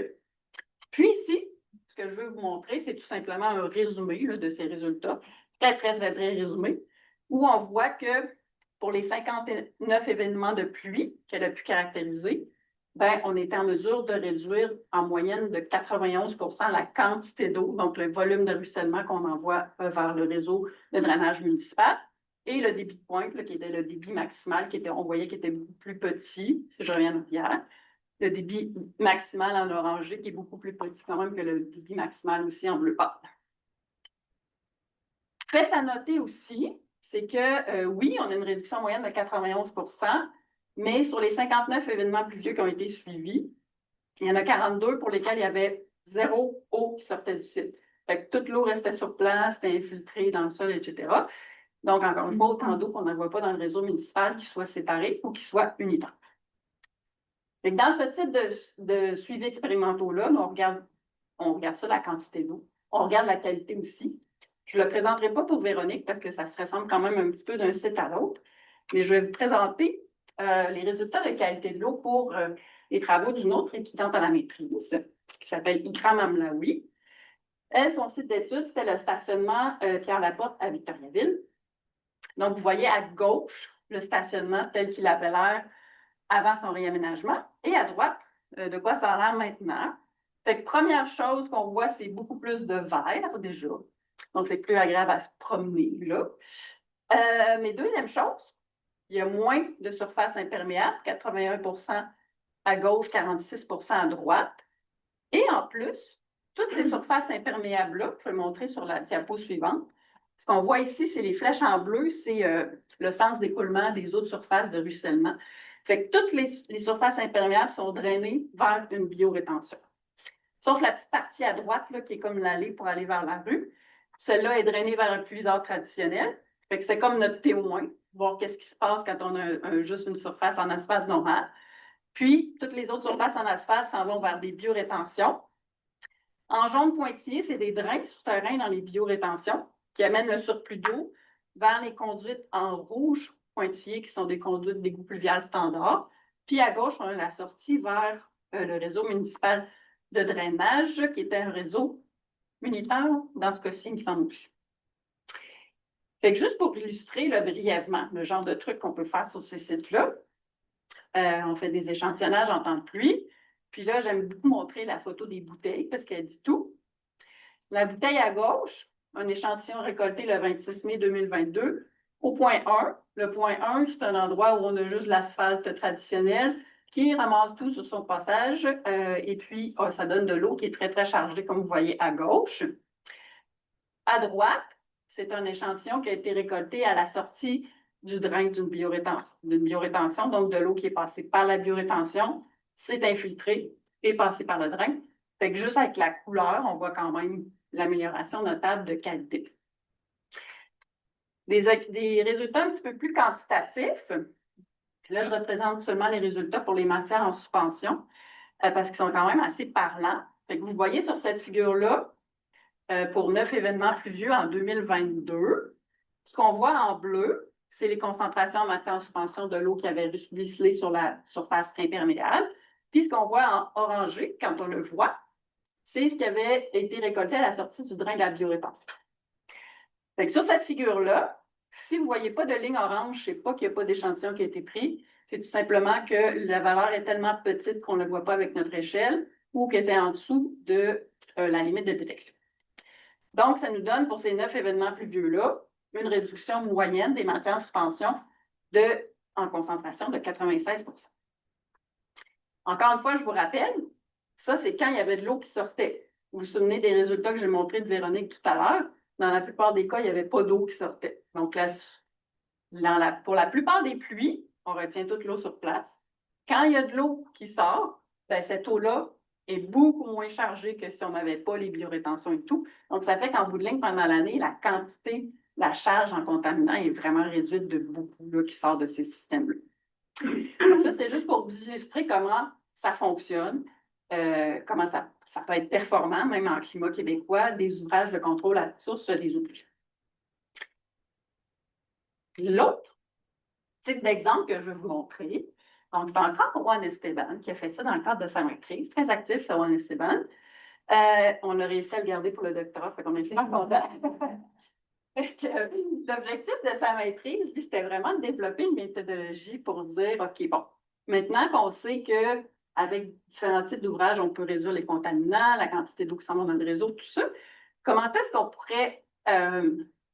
[SPEAKER 2] Puis ici, ce que je veux vous montrer, c'est tout simplement un résumé là, de ces résultats. Très, très, très, très résumé, où on voit que pour les 59 événements de pluie qu'elle a pu caractériser, ben, on était en mesure de réduire en moyenne de 91% la quantité d'eau, donc le volume de ruissellement qu'on envoie vers le réseau de drainage municipal, et le débit de pointe, là, qui était le débit maximal, on voyait qu'il était beaucoup plus petit, si je reviens en arrière. Le débit maximal en orangé, qui est beaucoup plus petit quand même que le débit maximal aussi en bleu pâle. Fait à noter aussi, c'est que oui, on a une réduction moyenne de 91%, mais sur les 59 événements pluvieux qui ont été suivis, il y en a 42 pour lesquels il y avait zéro eau qui sortait du site. Fait que toute l'eau restait sur place, c'était infiltré dans le sol, etc. Donc, encore une fois, autant d'eau qu'on n'en voit pas dans le réseau municipal qui soit séparé ou qui soit unitaire. Fait que dans ce type de suivi expérimentaux-là, on regarde ça, la quantité d'eau. On regarde la qualité aussi. Je ne le présenterai pas pour Véronique parce que ça se ressemble quand même un petit peu d'un site à l'autre, mais je vais vous présenter les résultats de qualité de l'eau pour les travaux d'une autre étudiante à la maîtrise qui s'appelle Ikram Amlaoui. Elle, son site d'étude, c'était le stationnement Pierre-Laporte à Victoriaville. Donc, vous voyez à gauche le stationnement tel qu'il avait l'air avant son réaménagement et à droite, de quoi ça a l'air maintenant. Fait que première chose qu'on voit, c'est beaucoup plus de vert déjà. Donc, c'est plus agréable à se promener là. Mais deuxième chose, il y a moins de surface imperméable, 81% à gauche, 46% à droite. Et en plus, toutes ces surfaces imperméables-là, je vais le montrer sur la diapo suivante. Ce qu'on voit ici, c'est les flèches en bleu, c'est le sens d'écoulement des autres surfaces de ruissellement. Fait que toutes les surfaces imperméables sont drainées vers une biorétention. Sauf la petite partie à droite, là, qui est comme l'allée pour aller vers la rue. Celle-là est drainée vers un puisard traditionnel. Fait que c'est comme notre témoin, voir qu'est-ce qui se passe quand on a juste une surface en asphalte normale. Puis, toutes les autres surfaces en asphalte s'en vont vers des biorétentions. En jaune pointillé, c'est des drains souterrains dans les biorétentions qui amènent le surplus d'eau vers les conduites en rouge pointillé, qui sont des conduites d'égout pluvial standard. Puis à gauche, on a la sortie vers le réseau municipal de drainage, qui était un réseau unitaire, dans ce cas-ci, il me semble aussi. Fait que juste pour illustrer là, brièvement le genre de trucs qu'on peut faire sur ces sites-là, on fait des échantillonnages en temps de pluie. Puis là, j'aime beaucoup montrer la photo des bouteilles parce qu'elle dit tout. La bouteille à gauche, un échantillon récolté le 26 mai 2022. Au point 1, le point 1, c'est un endroit où on a juste l'asphalte traditionnel qui ramasse tout sur son passage et puis ça donne de l'eau qui est très, très chargée, comme vous voyez à gauche. À droite, c'est un échantillon qui a été récolté à la sortie du drain d'une biorétention, donc de l'eau qui est passée par la biorétention, s'est infiltrée et passée par le drain. Fait que juste avec la couleur, on voit quand même l'amélioration notable de qualité. Des résultats un petit peu plus quantitatifs. Là, je représente seulement les résultats pour les matières en suspension parce qu'ils sont quand même assez parlants. Fait que vous voyez sur cette figure-là, pour 9 événements pluvieux en 2022, ce qu'on voit en bleu, c'est les concentrations en matière en suspension de l'eau qui avait ruisselé sur la surface imperméable. Puis ce qu'on voit en orangé, quand on le voit, c'est ce qui avait été récolté à la sortie du drain de la biorétention. Fait que sur cette figure-là, si vous ne voyez pas de ligne orange, je ne sais pas qu'il n'y a pas d'échantillon qui a été pris. C'est tout simplement que la valeur est tellement petite qu'on ne le voit pas avec notre échelle ou qu'elle était en dessous de la limite de détection. Donc, ça nous donne pour ces 9 événements pluvieux-là une réduction moyenne des matières en suspension en concentration de 96 %. Encore une fois, je vous rappelle, ça, c'est quand il y avait de l'eau qui sortait. Vous vous souvenez des résultats que j'ai montrés de Véronique tout à l'heure? Dans la plupart des cas, il n'y avait pas d'eau qui sortait. Donc, pour la plupart des pluies, on retient toute l'eau sur place. Quand il y a de l'eau qui sort, bien, cette eau-là est beaucoup moins chargée que si on n'avait pas les biorétentions et tout. Donc, ça fait qu'en bout de ligne, pendant l'année, la quantité, la charge en contaminant est vraiment réduite de beaucoup là, qui sort de ces systèmes-là. Donc, ça, c'est juste pour vous illustrer comment ça fonctionne, comment ça peut être performant, même en climat québécois, des ouvrages de contrôle à la source des eaux pluviales. L'autre type d'exemple que je vais vous montrer, donc c'est encore Juan Esteban qui a fait ça dans le cadre de sa maîtrise, très actif sur Juan Esteban. On a réussi à le garder pour le doctorat, fait qu'on est super contents. L'objectif de sa maîtrise, lui, c'était vraiment de développer une méthodologie pour dire, OK, bon, maintenant qu'on sait qu'avec différents types d'ouvrages, on peut réduire les contaminants, la quantité d'eau qui s'en va dans le réseau, tout ça, comment est-ce qu'on pourrait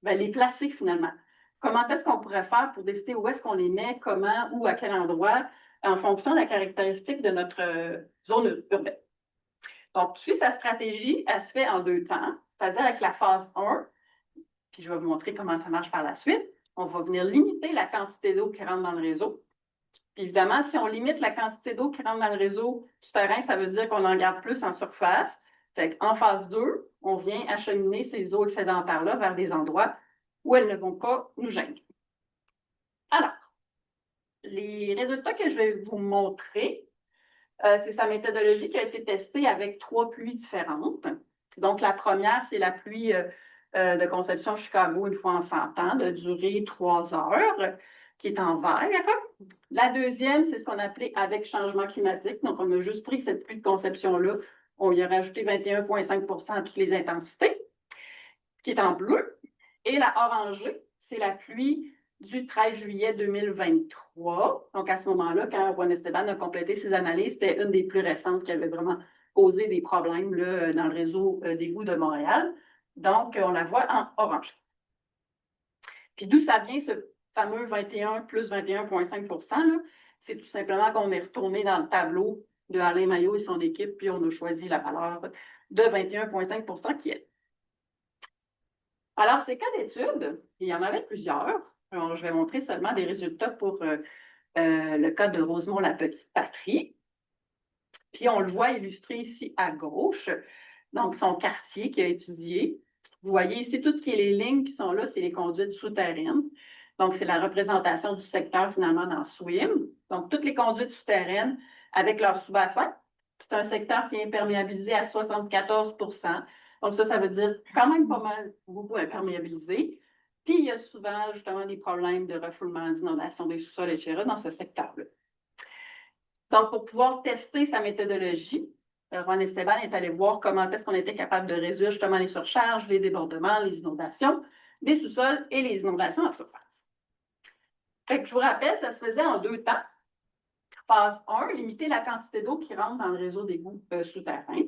[SPEAKER 2] les placer finalement? Comment est-ce qu'on pourrait faire pour décider où est-ce qu'on les met, comment, où, à quel endroit, en fonction de la caractéristique de notre zone urbaine. Donc, puis sa stratégie, elle se fait en 2 temps, c'est-à-dire avec la phase 1, puis je vais vous montrer comment ça marche par la suite. On va venir limiter la quantité d'eau qui rentre dans le réseau. Puis évidemment, si on limite la quantité d'eau qui rentre dans le réseau souterrain, ça veut dire qu'on en garde plus en surface. Fait qu'en phase 2, on vient acheminer ces eaux excédentaires-là vers des endroits où elles ne vont pas nous gêner. Alors, les résultats que je vais vous montrer, c'est sa méthodologie qui a été testée avec 3 pluies différentes. Donc, la première, c'est la pluie de conception Chicago une fois en 100 ans, de durée 3 heures, qui est en vert. La deuxième, c'est ce qu'on appelait avec changement climatique. Donc, on a juste pris cette pluie de conception-là. On y a rajouté 21,5 % à toutes les intensités, qui est en bleu. Et la orangée, c'est la pluie du 13 juillet 2023. Donc, à ce moment-là, quand Juan Esteban a complété ses analyses, c'était une des plus récentes qui avait vraiment causé des problèmes là, dans le réseau d'égouts de Montréal. Donc, on la voit en orange. Puis d'où ça vient ce fameux 21 plus 21,5 %? C'est tout simplement qu'on est retourné dans le tableau de Alain Maillot et son équipe, puis on a choisi la valeur de 21,5 % qui est. Alors, ces cas d'études, il y en avait plusieurs. Alors, je vais montrer seulement des résultats pour le cas de Rosemont-la-Petite-Patrie. Puis on le voit illustré ici à gauche, donc son quartier qu'il a étudié. Vous voyez ici, tout ce qui est les lignes qui sont là, c'est les conduites souterraines. Donc, c'est la représentation du secteur finalement dans SWIM. Donc, toutes les conduites souterraines avec leur sous-bassin. C'est un secteur qui est imperméabilisé à 74 %. Donc, ça veut dire quand même pas mal, beaucoup imperméabilisé. Puis, il y a souvent justement des problèmes de refoulement, d'inondation des sous-sols, etc. dans ce secteur-là. Donc, pour pouvoir tester sa méthodologie, Juan Esteban est allé voir comment est-ce qu'on était capable de réduire justement les surcharges, les débordements, les inondations des sous-sols et les inondations à surface. Fait que je vous rappelle, ça se faisait en 2 temps. Phase 1, limiter la quantité d'eau qui rentre dans le réseau d'égouts souterrains.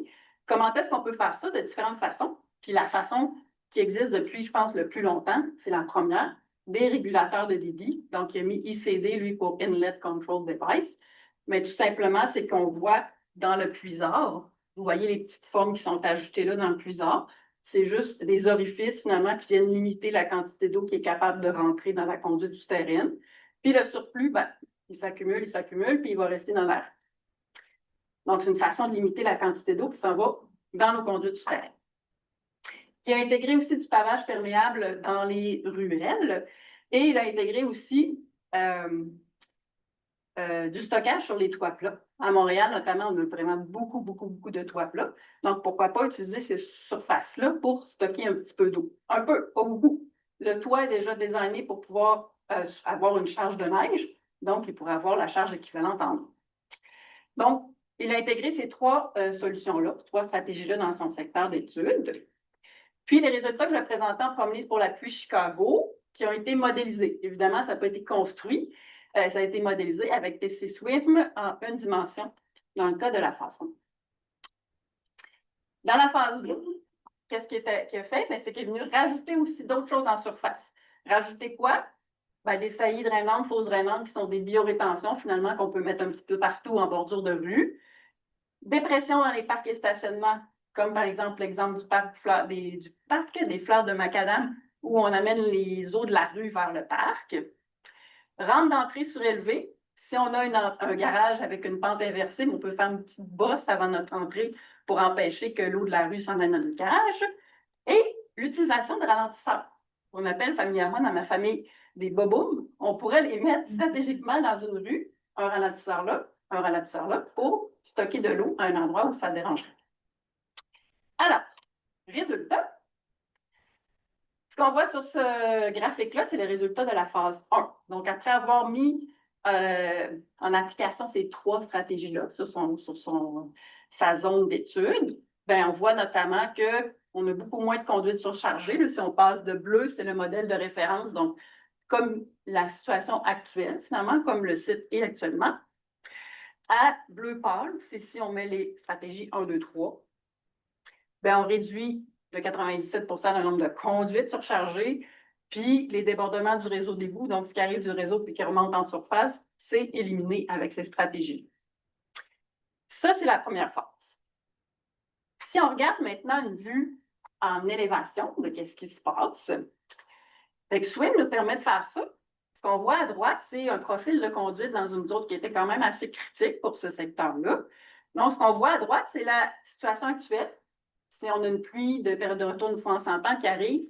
[SPEAKER 2] Comment est-ce qu'on peut faire ça de différentes façons? Puis la façon qui existe depuis, je pense, le plus longtemps, c'est la première, des régulateurs de débit. Donc, il a mis ICD, lui, pour Inlet Control Device. Mais tout simplement, c'est qu'on voit dans le puisard, vous voyez les petites formes qui sont ajoutées là dans le puisard, c'est juste des orifices, finalement, qui viennent limiter la quantité d'eau qui est capable de rentrer dans la conduite souterraine. Puis le surplus, ben, il s'accumule, puis il va rester dans l'air. Donc, c'est une façon de limiter la quantité d'eau qui s'en va dans nos conduites souterraines. Il a intégré aussi du pavage perméable dans les ruelles et il a intégré aussi du stockage sur les toits plats. À Montréal, notamment, on a vraiment beaucoup de toits plats. Donc, pourquoi pas utiliser ces surfaces-là pour stocker un petit peu d'eau? Un peu, pas beaucoup. Le toit est déjà designé pour pouvoir avoir une charge de neige, donc il pourrait avoir la charge équivalente en eau. Donc, il a intégré ces 3 solutions-là, 3 stratégies-là dans son secteur d'études. Puis, les résultats que je vais présenter en premier pour l'appui Chicago, qui ont été modélisés. Évidemment, ça n'a pas été construit. Ça a été modélisé avec PC SWIM en 1 dimension dans le cas de la phase 1. Dans la phase 2, qu'est-ce qu'il a fait? C'est qu'il est venu rajouter aussi d'autres choses en surface. Rajouter quoi? Des saillies drainantes, fausses drainantes, qui sont des biorétentions, finalement, qu'on peut mettre un petit peu partout en bordure de rue. Des pressions dans les parcs et stationnements, comme par exemple l'exemple du parc des fleurs de macadam, où on amène les eaux de la rue vers le parc. Rampe d'entrée surélevée. Si on a un garage avec une pente inversée, on peut faire une petite bosse avant notre entrée pour empêcher que l'eau de la rue s'en aille dans le garage. Et l'utilisation de ralentisseurs. On appelle familièrement dans ma famille des boboums. On pourrait les mettre stratégiquement dans une rue, un ralentisseur là, pour stocker de l'eau à un endroit où ça dérangerait. Alors, résultat, ce qu'on voit sur ce graphique-là, c'est les résultats de la phase 1. Donc, après avoir mis en application ces 3 stratégies-là sur sa zone d'étude, on voit notamment qu'on a beaucoup moins de conduites surchargées. Là, si on passe de bleu, c'est le modèle de référence, donc comme la situation actuelle, finalement, comme le site est actuellement. À bleu pâle, c'est si on met les stratégies 1, 2, 3, on réduit de 97 % le nombre de conduites surchargées, puis les débordements du réseau d'égout, donc ce qui arrive du réseau puis qui remonte en surface, c'est éliminé avec ces stratégies. Ça, c'est la première phase. Si on regarde maintenant une vue en élévation de ce qui se passe, SWIM nous permet de faire ça. Ce qu'on voit à droite, c'est un profil de conduite dans une zone qui était quand même assez critique pour ce secteur-là. Donc, ce qu'on voit à droite, c'est la situation actuelle. Si on a une pluie de période de retour une fois en 100 ans qui arrive,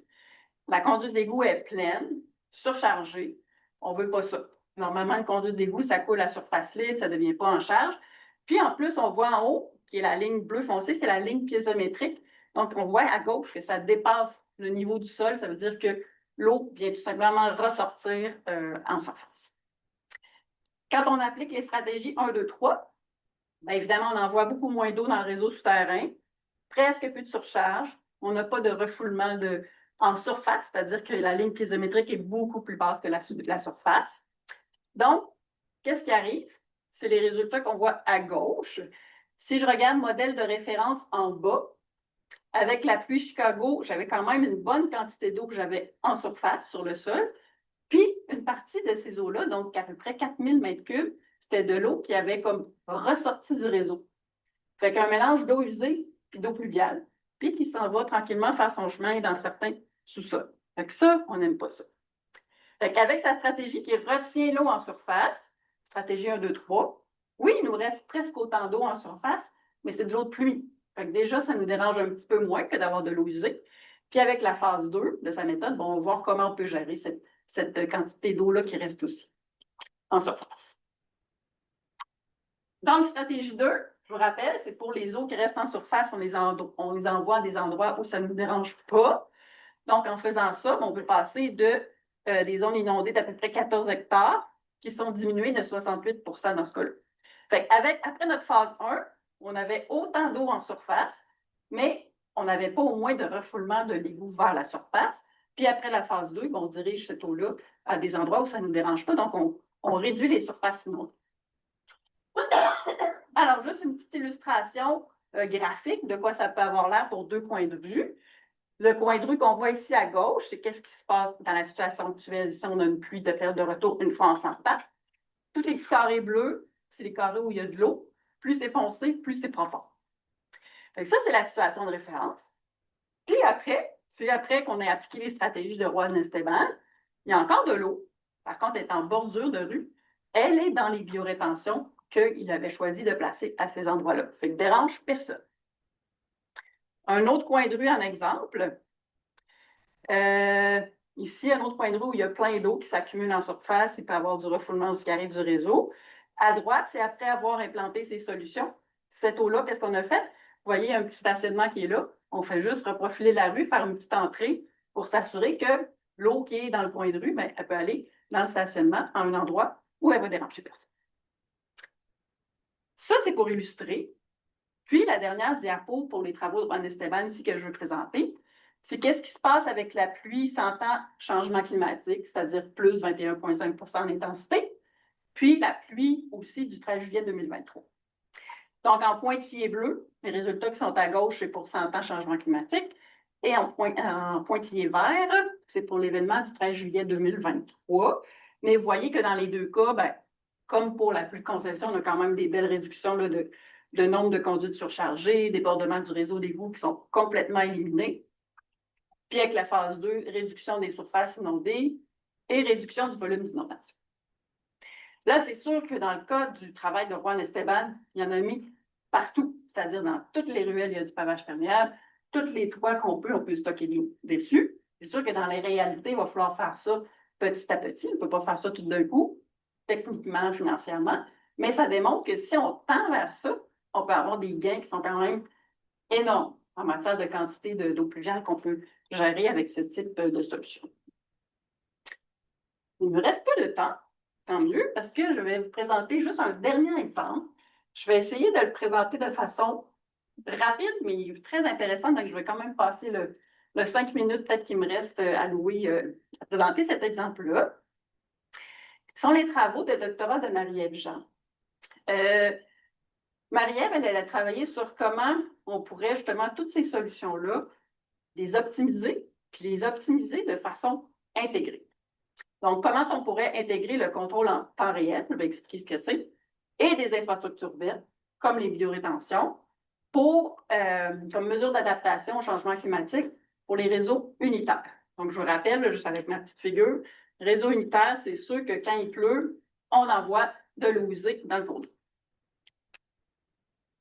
[SPEAKER 2] la conduite d'égout est pleine, surchargée. On ne veut pas ça. Normalement, une conduite d'égout, ça coule à surface libre, ça ne devient pas en charge. Puis, en plus, on voit en haut, qui est la ligne bleu foncé, c'est la ligne piézométrique. Donc, on voit à gauche que ça dépasse le niveau du sol. Ça veut dire que l'eau vient tout simplement ressortir en surface. Quand on applique les stratégies 1, 2, 3, évidemment, on envoie beaucoup moins d'eau dans le réseau souterrain, presque plus de surcharge. On n'a pas de refoulement en surface, c'est-à-dire que la ligne piézométrique est beaucoup plus basse que la surface. Donc, qu'est-ce qui arrive? C'est les résultats qu'on voit à gauche. Si je regarde modèle de référence en bas, avec la pluie Chicago, j'avais quand même une bonne quantité d'eau que j'avais en surface sur le sol. Puis, une partie de ces eaux-là, donc à peu près 4000 mètres cubes, c'était de l'eau qui avait comme ressorti du réseau. Fait qu'un mélange d'eau usée et d'eau pluviale, puis qui s'en va tranquillement faire son chemin dans certains sous-sols. Fait que ça, on n'aime pas ça. Fait qu'avec sa stratégie qui retient l'eau en surface, stratégie 1, 2, 3, Oui, il nous reste presque autant d'eau en surface, mais c'est de l'eau de pluie. Fait que déjà, ça nous dérange un petit peu moins que d'avoir de l'eau usée. Puis avec la phase 2 de sa méthode, bon, on va voir comment on peut gérer cette quantité d'eau-là qui reste aussi en surface. Donc, stratégie 2, je vous rappelle, c'est pour les eaux qui restent en surface, on les envoie à des endroits où ça ne nous dérange pas. Donc, en faisant ça, on peut passer des zones inondées d'à peu près 14 hectares qui sont diminuées de 68 dans ce cas-là. Fait après notre phase 1, on avait autant d'eau en surface, mais on n'avait pas au moins de refoulement de l'égout vers la surface. Puis après la phase 2, on dirige cette eau-là à des endroits où ça ne nous dérange pas. Donc, on réduit les surfaces inondées. Alors, juste une petite illustration graphique de quoi ça peut avoir l'air pour deux coins de rue. Le coin de rue qu'on voit ici à gauche, c'est qu'est-ce qui se passe dans la situation actuelle si on a une pluie de période de retour une fois en 100 ans. Tous les petits carrés bleus, c'est les carrés où il y a de l'eau. Plus c'est foncé, plus c'est profond. Fait que ça, c'est la situation de référence. Puis après, c'est après qu'on ait appliqué les stratégies de Roy-Esteban, il y a encore de l'eau. Par contre, elle est en bordure de rue. Elle est dans les biorétentions qu'il avait choisi de placer à ces endroits-là. Ça ne dérange personne. Un autre coin de rue en exemple. Ici, un autre coin de rue où il y a plein d'eau qui s'accumule en surface. Il peut y avoir du refoulement qui arrive du réseau. À droite, c'est après avoir implanté ces solutions. Cette eau-là, qu'est-ce qu'on a fait? Vous voyez un petit stationnement qui est là. On fait juste reprofiler la rue, faire une petite entrée pour s'assurer que l'eau qui est dans le coin de rue, bien, elle peut aller dans le stationnement à un endroit où elle va déranger personne. Ça, c'est pour illustrer. Puis, la dernière diapo pour les travaux de Juan Esteban ici que je veux présenter, c'est qu'est-ce qui se passe avec la pluie sentant changement climatique, c'est-à-dire plus 21,5 d'intensité, puis la pluie aussi du 13 juillet 2023. Donc, en pointillé bleu, les résultats qui sont à gauche, c'est pour 100 ans changement climatique. Et en pointillé vert, c'est pour l'événement du 13 juillet 2023. Mais vous voyez que dans les deux cas, ben, comme pour la pluie de concession, on a quand même des belles réductions là, de nombre de conduites surchargées, débordement du réseau d'égouts qui sont complètement éliminés. Puis avec la phase 2, réduction des surfaces inondées et réduction du volume d'inondation. Là, c'est sûr que dans le cas du travail de Juan Esteban, il y en a mis partout, c'est-à-dire dans toutes les ruelles, il y a du pavage perméable, tous les toits qu'on peut, on peut stocker de l'eau dessus. C'est sûr que dans les réalités, il va falloir faire ça petit à petit. On ne peut pas faire ça tout d'un coup, techniquement, financièrement, mais ça démontre que si on tend vers ça, on peut avoir des gains qui sont quand même énormes en matière de quantité d'eau pluviale qu'on peut gérer avec ce type de solution. Il ne me reste peu de temps. Tant mieux, parce que je vais vous présenter juste un dernier exemple. Je vais essayer de le présenter de façon rapide, mais très intéressante. Donc, je vais quand même passer le 5 minutes peut-être qu'il me reste alloué à présenter cet exemple-là. Ce sont les travaux de doctorat de Marie-Ève Jean. Marie-Ève, elle a travaillé sur comment on pourrait justement toutes ces solutions-là les optimiser, puis les optimiser de façon intégrée. Donc, comment on pourrait intégrer le contrôle en temps réel, je vais expliquer ce que c'est, et des infrastructures vertes, comme les biorétentions, comme mesure d'adaptation au changement climatique pour les réseaux unitaires. Donc, je vous rappelle, juste avec ma petite figure, réseau unitaire, c'est sûr que quand il pleut, on envoie de l'eau usée dans le cours d'eau.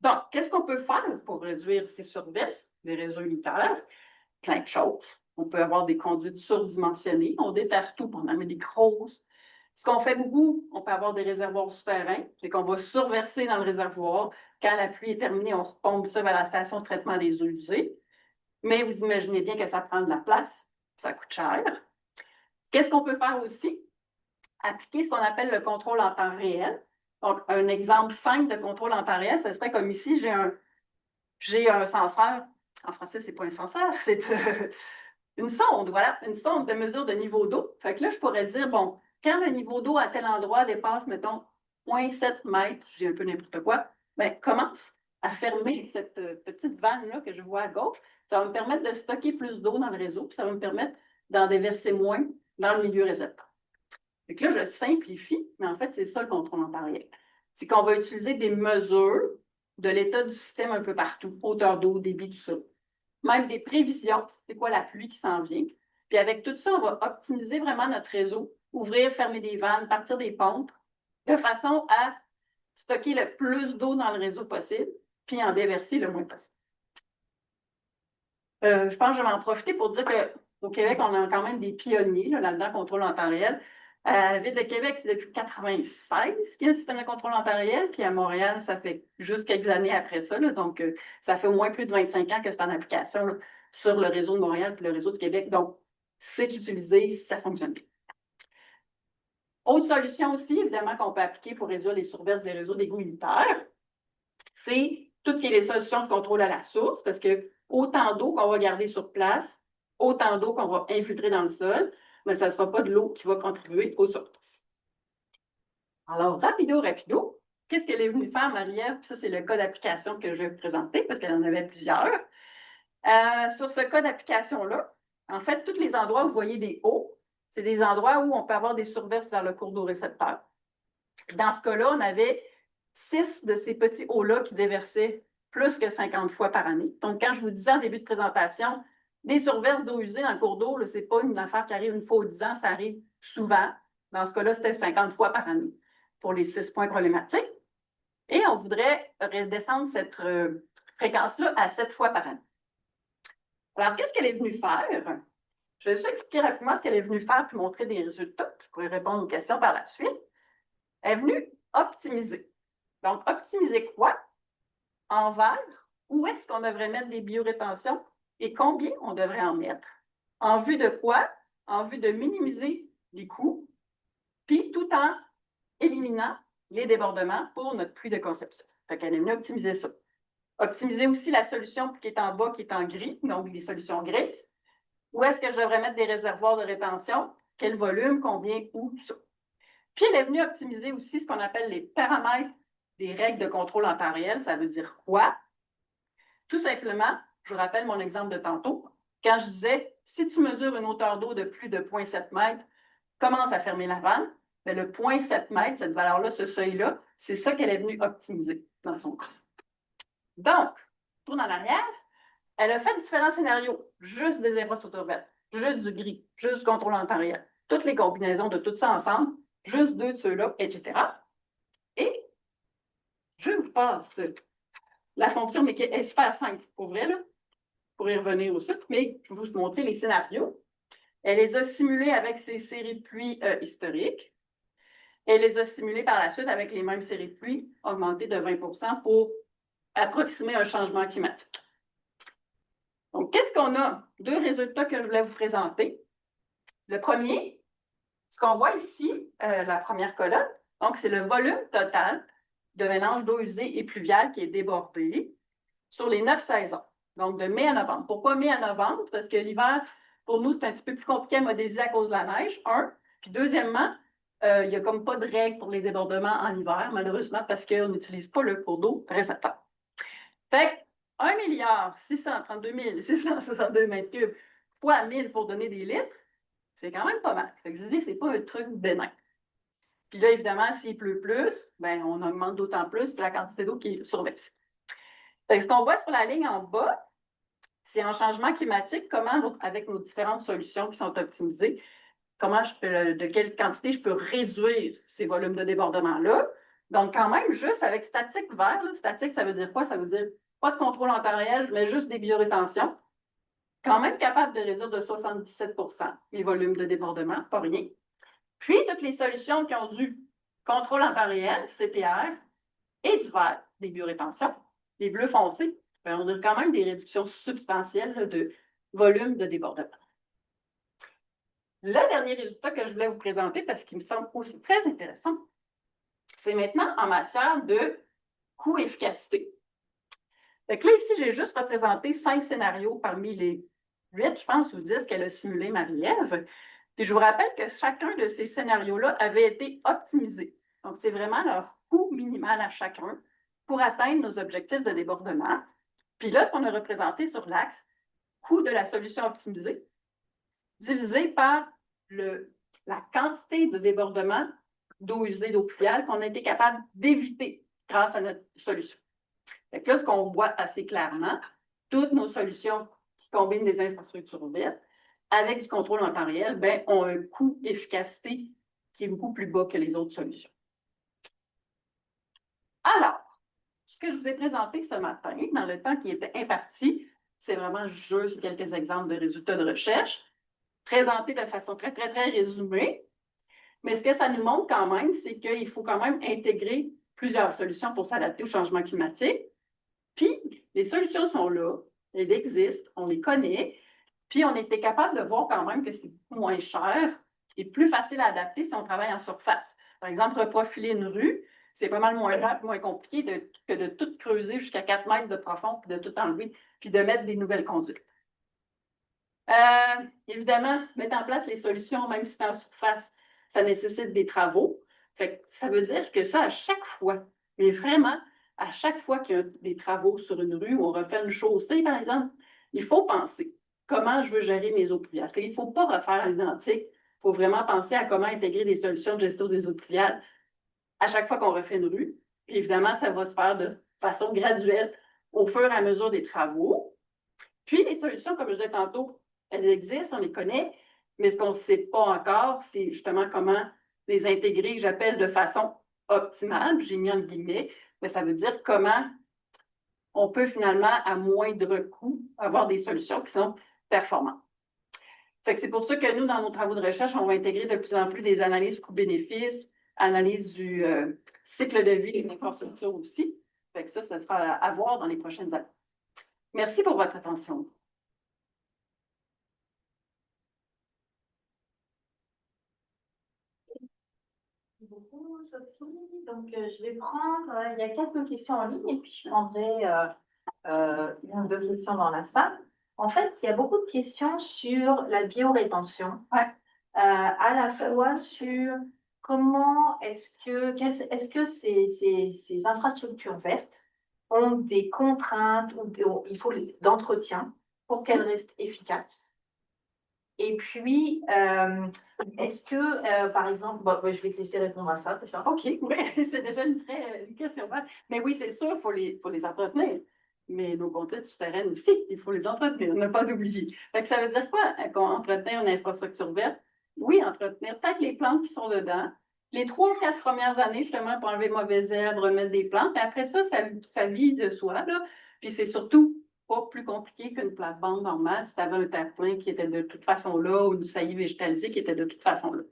[SPEAKER 2] Donc, qu'est-ce qu'on peut faire pour réduire ces surbaisses des réseaux unitaires? Plein de choses. On peut avoir des conduites surdimensionnées. On déterre tout, on en met des grosses. Ce qu'on fait beaucoup, on peut avoir des réservoirs souterrains. C'est qu'on va surverser dans le réservoir. Quand la pluie est terminée, on repompe ça vers la station de traitement des eaux usées. Mais vous imaginez bien que ça prend de la place. Ça coûte cher. Qu'est-ce qu'on peut faire aussi? Appliquer ce qu'on appelle le contrôle en temps réel. Donc, un exemple simple de contrôle en temps réel, ce serait comme ici, j'ai un senseur. En français, c'est pas un senseur, c'est une sonde, voilà, une sonde de mesure de niveau d'eau. Fait que là, je pourrais dire, bon, quand le niveau d'eau à tel endroit dépasse, mettons, 0,7 mètres, je dis un peu n'importe quoi, bien, commence à fermer cette petite vanne-là que je vois à gauche. Ça va me permettre de stocker plus d'eau dans le réseau, puis ça va me permettre d'en déverser moins dans le milieu récepteur. Fait que là, je simplifie, mais en fait, c'est ça le contrôle en temps réel. C'est qu'on va utiliser des mesures de l'état du système un peu partout, hauteur d'eau, débit, tout ça. Même des prévisions, c'est quoi la pluie qui s'en vient. Puis avec tout ça, on va optimiser vraiment notre réseau, ouvrir, fermer des vannes, partir des pompes, de façon à stocker le plus d'eau dans le réseau possible, puis en déverser le moins possible. Je pense que je vais en profiter pour dire qu'au Québec, on a quand même des pionniers là-dedans, contrôle en temps réel. À la Ville de Québec, c'est depuis 1996 qu'il y a un système de contrôle en temps réel, puis à Montréal, ça fait juste quelques années après ça. Donc, ça fait au moins plus de 25 ans que c'est en application là, sur le réseau de Montréal puis le réseau de Québec. Donc, c'est utilisé, ça fonctionne bien. Autre solution aussi, évidemment, qu'on peut appliquer pour réduire les surverses des réseaux d'égouts unitaires, c'est tout ce qui est les solutions de contrôle à la source, parce que autant d'eau qu'on va garder sur place, autant d'eau qu'on va infiltrer dans le sol, mais ça ne sera pas de l'eau qui va contribuer aux surfaces. Alors, rapido, qu'est-ce qu'elle est venue faire, Marie-Ève? Ça, c'est le cas d'application que je vais vous présenter, parce qu'elle en avait plusieurs. Sur ce cas d'application-là, en fait, tous les endroits où vous voyez des hauts, c'est des endroits où on peut avoir des surverses vers le cours d'eau récepteur. Dans ce cas-là, on avait 6 de ces petits hauts-là qui déversaient plus que 50 fois par année. Donc, quand je vous disais en début de présentation, des surverses d'eau usée dans le cours d'eau, ce n'est pas une affaire qui arrive une fois aux 10 ans, ça arrive souvent. Dans ce cas-là, c'était 50 fois par année pour les 6 points problématiques. Et on voudrait redescendre cette fréquence-là à 7 fois par année. Alors, qu'est-ce qu'elle est venue faire? Je vais juste expliquer rapidement ce qu'elle est venue faire puis montrer des résultats. Je pourrais répondre aux questions par la suite. Elle est venue optimiser. Donc, optimiser quoi? En verre, où est-ce qu'on devrait mettre des biorétentions et combien on devrait en mettre? En vue de quoi? En vue de minimiser les coûts, puis tout en éliminant les débordements pour notre pluie de conception. Fait qu'elle est venue optimiser ça. Optimiser aussi la solution qui est en bas, qui est en gris, donc les solutions grises. Où est-ce que je devrais mettre des réservoirs de rétention? Quel volume, combien, où, tout ça. Puis elle est venue optimiser aussi ce qu'on appelle les paramètres des règles de contrôle en temps réel. Ça veut dire quoi? Tout simplement, je vous rappelle mon exemple de tantôt, quand je disais, si tu mesures une hauteur d'eau de plus de 0,7 m, commence à fermer la vanne. Mais le 0,7 m, cette valeur-là, ce seuil-là, c'est ça qu'elle est venue optimiser dans son cas. Donc, tourne en arrière, elle a fait différents scénarios, juste des infrastructures, juste du gris, juste du contrôle en temps réel, toutes les combinaisons de tout ça ensemble, juste 2 de ceux-là, etc. Et je vous passe la fonction, mais qui est super simple, pour vrai, là, pour y revenir aussi, mais je vais vous montrer les scénarios. Elle les a simulés avec ces séries de pluie historiques. Elle les a simulés par la suite avec les mêmes séries de pluie augmentées de 20 pour approximer un changement climatique. Donc, qu'est-ce qu'on a? 2 résultats que je voulais vous présenter. Le premier, ce qu'on voit ici, la première colonne, donc c'est le volume total de mélange d'eau usée et pluviale qui est débordé sur les 9 saisons, donc de mai à novembre. Pourquoi mai à novembre? Parce que l'hiver, pour nous, c'est un petit peu plus compliqué à modéliser à cause de la neige, un. Puis deuxièmement, il n'y a comme pas de règle pour les débordements en hiver, malheureusement, parce qu'on n'utilise pas le cours d'eau récepteur. Fait que 1 632 662 mètres cubes fois 1000 pour donner des litres, c'est quand même pas mal. Fait que je vous dis, c'est pas un truc bénin. Puis là, évidemment, s'il pleut plus, ben, on augmente d'autant plus la quantité d'eau qui est surversée. Fait que ce qu'on voit sur la ligne en bas, c'est en changement climatique, comment, avec nos différentes solutions qui sont optimisées, de quelle quantité je peux réduire ces volumes de débordement-là. Donc, quand même, juste avec statique vert, là, statique, ça veut dire quoi? Ça veut dire pas de contrôle en temps réel, je mets juste des biorétentions. Quand même capable de réduire de 77 les volumes de débordement, c'est pas rien. Puis, toutes les solutions qui ont du contrôle en temps réel, CTR, et du vert, des biorétentions, les bleus foncés, bien, on a quand même des réductions substantielles là, de volume de débordement. Le dernier résultat que je voulais vous présenter, parce qu'il me semble aussi très intéressant, c'est maintenant en matière de coût-efficacité. Là, ici, j'ai juste représenté 5 scénarios parmi les 8, je pense, ou 10 qu'elle a simulé Marie-Ève. Puis je vous rappelle que chacun de ces scénarios-là avait été optimisé. Donc, c'est vraiment leur coût minimal à chacun pour atteindre nos objectifs de débordement. Puis là, ce qu'on a représenté sur l'axe, coût de la solution optimisée, divisé par la quantité de débordement d'eau usée, d'eau pluviale qu'on a été capable d'éviter grâce à notre solution. Fait que là, ce qu'on voit assez clairement, toutes nos solutions qui combinent des infrastructures vertes avec du contrôle en temps réel, ben, ont un coût d'efficacité qui est beaucoup plus bas que les autres solutions. je vous ai présenté ce matin, dans le temps qui était imparti, c'est vraiment juste quelques exemples de résultats de recherche, présentés de façon très, très, très résumée. Mais ce que ça nous montre quand même, c'est qu'il faut quand même intégrer plusieurs solutions pour s'adapter au changement climatique. Puis, les solutions sont là, elles existent, on les connaît, puis on était capable de voir quand même que c'est beaucoup moins cher et plus facile à adapter si on travaille en surface. Par exemple, reprofiler une rue, c'est pas mal moins compliqué que de tout creuser jusqu'à 4 mètres de profond, puis de tout enlever, puis de mettre des nouvelles conduites. Évidemment, mettre en place les solutions, même si c'est en surface, ça nécessite des travaux. Fait que ça veut dire que ça, à chaque fois, mais vraiment, à chaque fois qu'il y a des travaux sur une rue ou on refait une chaussée, par exemple, il faut penser comment je veux gérer mes eaux pluviales. Il ne faut pas refaire l'identique. Il faut vraiment penser à comment intégrer des solutions de gestion des eaux pluviales à chaque fois qu'on refait une rue. Puis évidemment, ça va se faire de façon graduelle au fur et à mesure des travaux. Puis les solutions, comme je disais tantôt, elles existent, on les connaît, mais ce qu'on ne sait pas encore, c'est justement comment les intégrer, j'appelle de façon optimale, j'ai mis en guillemets, mais ça veut dire comment on peut finalement, à moindre coût, avoir des solutions qui sont performantes. Fait que c'est pour ça que nous, dans nos travaux de recherche, on va intégrer de plus en plus des analyses coûts-bénéfices, analyse du cycle de vie des infrastructures aussi. Fait que ça sera à voir dans les prochaines années. Merci pour votre attention.
[SPEAKER 1] Beaucoup, Sophie. Donc, je vais prendre, il y a quelques questions en ligne et puis je prendrai une ou deux questions dans la salle. En fait, il y a beaucoup de questions sur la biorétention, à la fois sur comment est-ce que ces infrastructures vertes ont des contraintes ou il faut d'entretien pour qu'elles restent efficaces. Et puis, est-ce que, par exemple, je vais te laisser répondre à ça.
[SPEAKER 2] OK, oui, c'est déjà une très question. Mais oui, c'est sûr, il faut les entretenir. Mais nos conduites souterraines aussi, il faut les entretenir, ne pas oublier. Fait que ça veut dire quoi, entretenir une infrastructure verte? Oui, entretenir peut-être les plantes qui sont dedans. Les 3 ou 4 premières années, justement, pour enlever mauvaises herbes, remettre des plantes. Mais après ça, ça vit de soi, là. Puis c'est surtout pas plus compliqué qu'une plate-bande normale si tu avais un terre-plein qui était de toute façon là ou une saillie végétalisée qui était de toute façon là.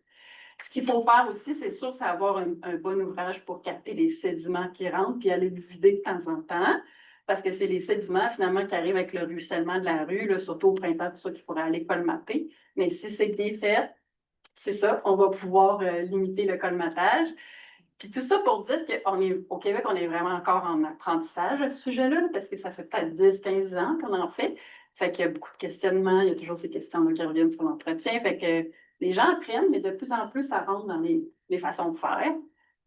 [SPEAKER 2] Ce qu'il faut faire aussi, c'est sûr, c'est avoir un bon ouvrage pour capter les sédiments qui rentrent puis aller le vider de temps en temps. Parce que c'est les sédiments, finalement, qui arrivent avec le ruissellement de la rue, là, surtout au printemps, tout ça qu'il faudrait aller colmater. Mais si c'est bien fait, c'est ça, on va pouvoir limiter le colmatage. Puis tout ça pour dire qu'au Québec, on est vraiment encore en apprentissage à ce sujet-là, parce que ça fait peut-être 10, 15 ans qu'on en fait. Fait qu'il y a beaucoup de questionnements, il y a toujours ces questions qui reviennent sur l'entretien. Fait que les gens apprennent, mais de plus en plus, ça rentre dans les façons de faire.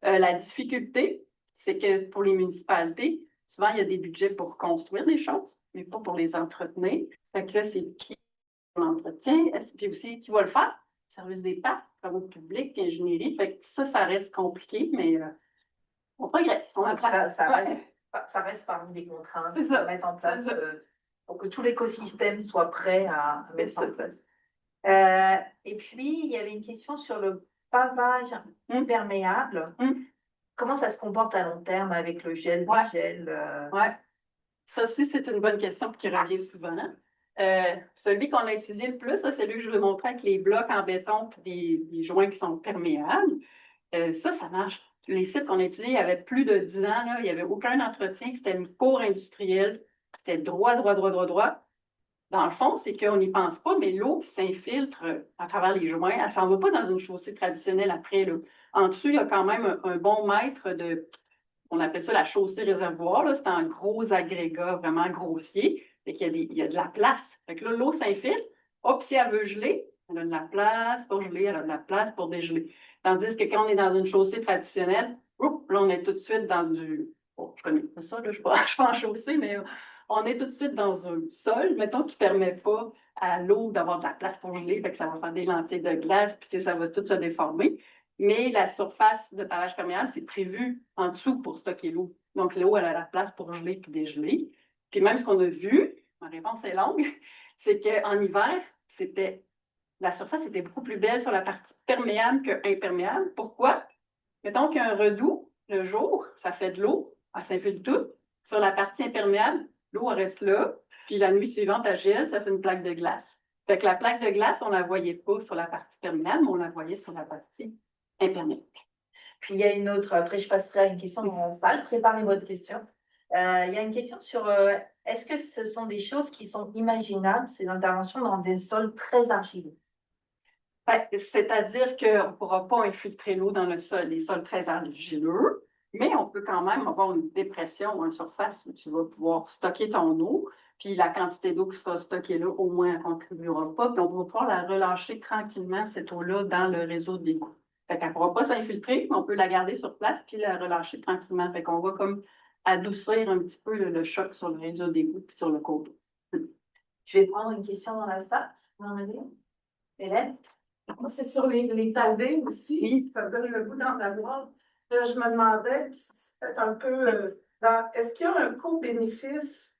[SPEAKER 2] La difficulté, c'est que pour les municipalités, souvent, il y a des budgets pour construire des choses, mais pas pour les entretenir. Fait que là, c'est qui l'entretien, puis aussi qui va le faire? Service des parcs, travaux publics, ingénierie. Fait que ça reste compliqué, mais on progresse.
[SPEAKER 1] Ça reste parmi les contraintes à mettre en place pour que tout l'écosystème soit prêt à mettre en place. Et puis, il y avait une question sur le pavage imperméable. Comment ça se comporte à long terme avec le gel,
[SPEAKER 2] Ça aussi, c'est une bonne question qui revient souvent. Celui qu'on a utilisé le plus, c'est celui que je vous ai montré avec les blocs en béton et des joints qui sont perméables. Ça marche. Les sites qu'on a utilisés, il y avait plus de 10 ans, là, il n'y avait aucun entretien, c'était une cour industrielle, c'était droit. Dans le fond, c'est qu'on n'y pense pas, mais l'eau qui s'infiltre à travers les joints, elle ne s'en va pas dans une chaussée traditionnelle après. Là. En dessous, il y a quand même un bon mètre de, on appelle ça la chaussée réservoir, c'est un gros agrégat vraiment grossier. Fait qu'il y a de la place. Fait que là, l'eau s'infiltre. Hop, si elle veut geler, elle a de la place pour geler, elle a de la place pour dégeler. Tandis que quand on est dans une chaussée traditionnelle, là, on est tout de suite dans du... Bon, je connais pas ça, là, je ne suis pas en chaussée, mais on est tout de suite dans un sol, mettons, qui ne permet pas à l'eau d'avoir de la place pour geler. Fait que ça va faire des lentilles de glace, puis ça va tout se déformer. Mais la surface de pavage perméable, c'est prévu en dessous pour stocker l'eau. Donc, l'eau, elle a la place pour geler puis dégeler. Puis même ce qu'on a vu, ma réponse est longue, c'est qu'en hiver, la surface était beaucoup plus belle sur la partie perméable qu'imperméable. Pourquoi? Mettons qu'il y a un redout, le jour, ça fait de l'eau, elle s'infiltre tout. Sur la partie imperméable, l'eau reste là, puis la nuit suivante, elle gèle, ça fait une plaque de glace. Fait que la plaque de glace, on ne la voyait pas sur la partie perméable, mais on la voyait sur la partie imperméable.
[SPEAKER 1] Puis il y a une autre, après je passerai à une question dans la salle, préparez votre question. Il y a une question sur est-ce que ce sont des choses qui sont imaginables, ces interventions dans des sols très argileux?
[SPEAKER 2] C'est-à-dire qu'on ne pourra pas infiltrer l'eau dans le sol, les sols très argileux, mais on peut quand même avoir une dépression ou une surface où tu vas pouvoir stocker ton eau, puis la quantité d'eau qui sera stockée là, au moins, elle ne contribuera pas, puis on va pouvoir la relâcher tranquillement, cette eau-là, dans le réseau d'égout. Fait qu'elle ne pourra pas s'infiltrer, mais on peut la garder sur place, puis la relâcher tranquillement. Fait qu'on va comme adoucir un petit peu le choc sur le réseau d'égout, puis sur le cours d'eau.
[SPEAKER 1] Je vais prendre une question dans la salle, si vous en avez. Hélène?
[SPEAKER 3] Moi, c'est sur les pavés aussi,
[SPEAKER 2] Oui.
[SPEAKER 3] ça donne le goût d'en avoir. Là, je me demandais, puis c'est peut-être un peu, est-ce qu'il y a un co-bénéfice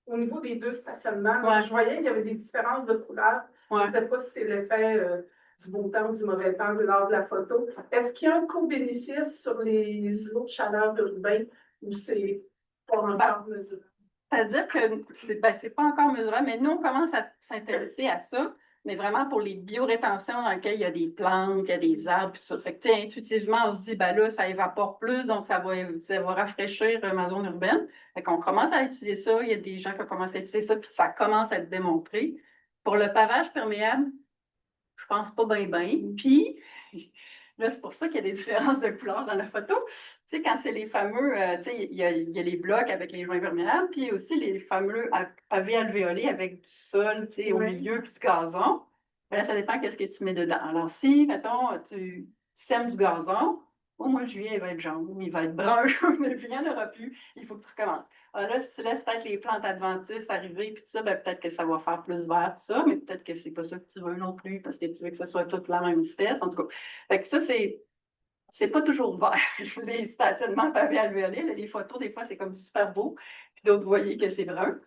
[SPEAKER 3] au niveau des deux stationnements?
[SPEAKER 2] Ouais.
[SPEAKER 3] Je voyais qu'il y avait des différences de couleurs.
[SPEAKER 2] Ouais.
[SPEAKER 3] Je ne sais pas si c'est l'effet du beau temps ou du mauvais temps lors de la photo. Est-ce qu'il y a un co-bénéfice sur les îlots de chaleur urbains ou c'est pas encore mesuré?
[SPEAKER 2] C'est-à-dire que c'est pas encore mesurable, mais nous, on commence à s'intéresser à ça, mais vraiment pour les biorétentions dans lesquelles il y a des plantes, il y a des arbres, tout ça. Fait que, intuitivement, on se dit, ben là, ça évapore plus, donc ça va rafraîchir ma zone urbaine. Fait qu'on commence à étudier ça. Il y a des gens qui ont commencé à étudier ça, puis ça commence à être démontré. Pour le pavage perméable, je pense pas bien. Puis, là, c'est pour ça qu'il y a des différences de couleur dans la photo. Tu sais, quand c'est les fameux, tu sais, il y a les blocs avec les joints perméables, puis aussi les fameux pavés alvéolés avec du sol, tu sais, au milieu, puis du gazon. Ben là, ça dépend qu'est-ce que tu mets dedans. Alors, si, mettons, tu sèmes du gazon, au mois de juillet, il va être jaune, il va être brun, puis rien n'aura plus. Il faut que tu recommences. Alors là, si tu laisses peut-être les plantes adventices arriver, puis tout ça, ben, peut-être que ça va faire plus vert, tout ça, mais peut-être que c'est pas ça que tu veux non plus, parce que tu veux que ce soit toute la même espèce. En tout cas, fait que ça, c'est pas toujours vert. Les stationnements pavés alvéolés, là, les photos, des fois, c'est comme super beau, puis d'autres, vous voyez que c'est brun.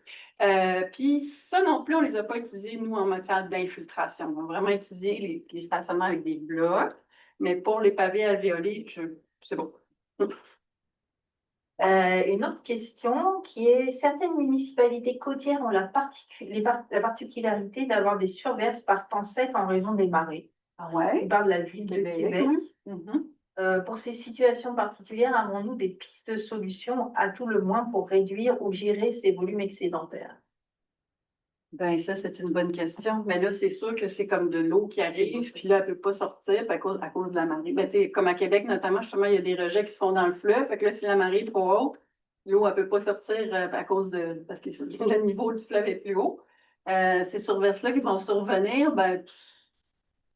[SPEAKER 2] Puis ça non plus, on les a pas utilisés, nous, en matière d'infiltration. On a vraiment utilisé les stationnements avec des blocs, mais pour les pavés alvéolés, c'est bon.
[SPEAKER 1] Une autre question qui est certaines municipalités côtières ont la particularité d'avoir des surverses par temps sec en raison des marées.
[SPEAKER 2] Ah ouais?
[SPEAKER 1] On parle de la ville de Québec. Pour ces situations particulières, avons-nous des pistes de solutions, à tout le moins, pour réduire ou gérer ces volumes excédentaires?
[SPEAKER 2] Ben ça, c'est une bonne question. Mais là, c'est sûr que c'est comme de l'eau qui arrive, puis là, elle ne peut pas sortir à cause de la marée. Ben, comme à Québec, notamment, justement, il y a des rejets qui se font dans le fleuve. Fait que là, si la marée est trop haute, l'eau, elle ne peut pas sortir à cause parce que le niveau du fleuve est plus haut. Ces surverses-là qui vont survenir, ben,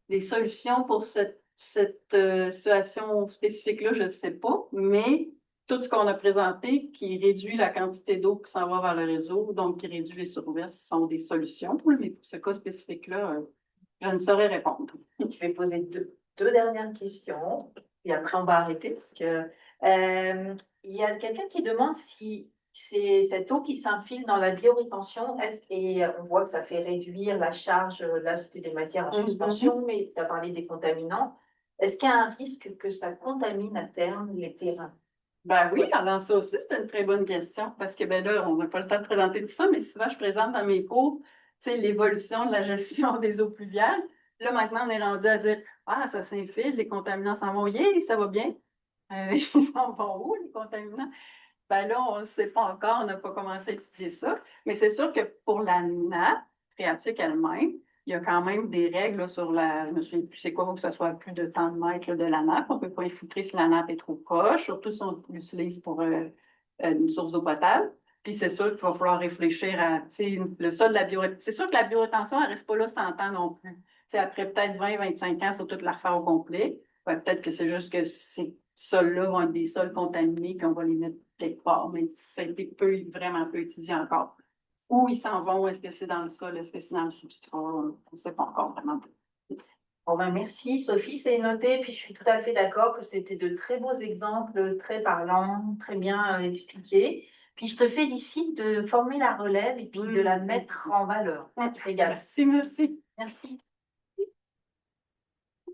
[SPEAKER 2] les solutions pour cette situation spécifique-là, je ne sais pas, mais tout ce qu'on a présenté qui réduit la quantité d'eau qui s'en va vers le réseau, donc qui réduit les surverses, sont des solutions. Mais pour ce cas spécifique-là, je ne saurais répondre.
[SPEAKER 1] Je vais poser deux dernières questions, et après on va arrêter parce que il y a quelqu'un qui demande si c'est cette eau qui s'infile dans la biorétention, et on voit que ça fait réduire la charge, là c'était des matières en suspension, mais tu as parlé des contaminants. Est-ce qu'il y a un risque que ça contamine à terme les terrains?
[SPEAKER 2] Ben oui, alors ça aussi, c'est une très bonne question parce que ben là, on n'a pas le temps de présenter tout ça, mais souvent, je présente dans mes cours, tu sais, l'évolution de la gestion des eaux pluviales. Là, maintenant, on est rendu à dire, ah, ça s'infile, les contaminants s'en vont, yeah, ça va bien. Ils s'en vont où, les contaminants? Ben là, on ne le sait pas encore, on n'a pas commencé à étudier ça. Mais c'est sûr que pour la nappe phréatique elle-même, il y a quand même des règles là, sur la. Je me souviens plus c'est quoi, il faut que ce soit à plus de tant de mètres là, de la nappe. On ne peut pas infiltrer si la nappe est trop proche, surtout si on l'utilise pour une source d'eau potable. Puis c'est sûr qu'il va falloir réfléchir à le sol de la biorétention. C'est sûr que la biorétention, elle ne reste pas là 100 ans non plus. T'sais, après peut-être 20-25 ans, il faut tout la refaire au complet. Ouais, peut-être que c'est juste que ces sols-là vont être des sols contaminés, puis on va les mettre quelque part, mais ça a été vraiment peu étudié encore. Où ils s'en vont, est-ce que c'est dans le sol, est-ce que c'est dans le substrat, on ne sait pas encore vraiment.
[SPEAKER 1] Bon ben merci Sophie, c'est noté, puis je suis tout à fait d'accord que c'était de très beaux exemples, très parlants, très bien expliqués. Puis je te félicite de former la relève et puis de la mettre en valeur.
[SPEAKER 2] Merci, merci.
[SPEAKER 1] Merci.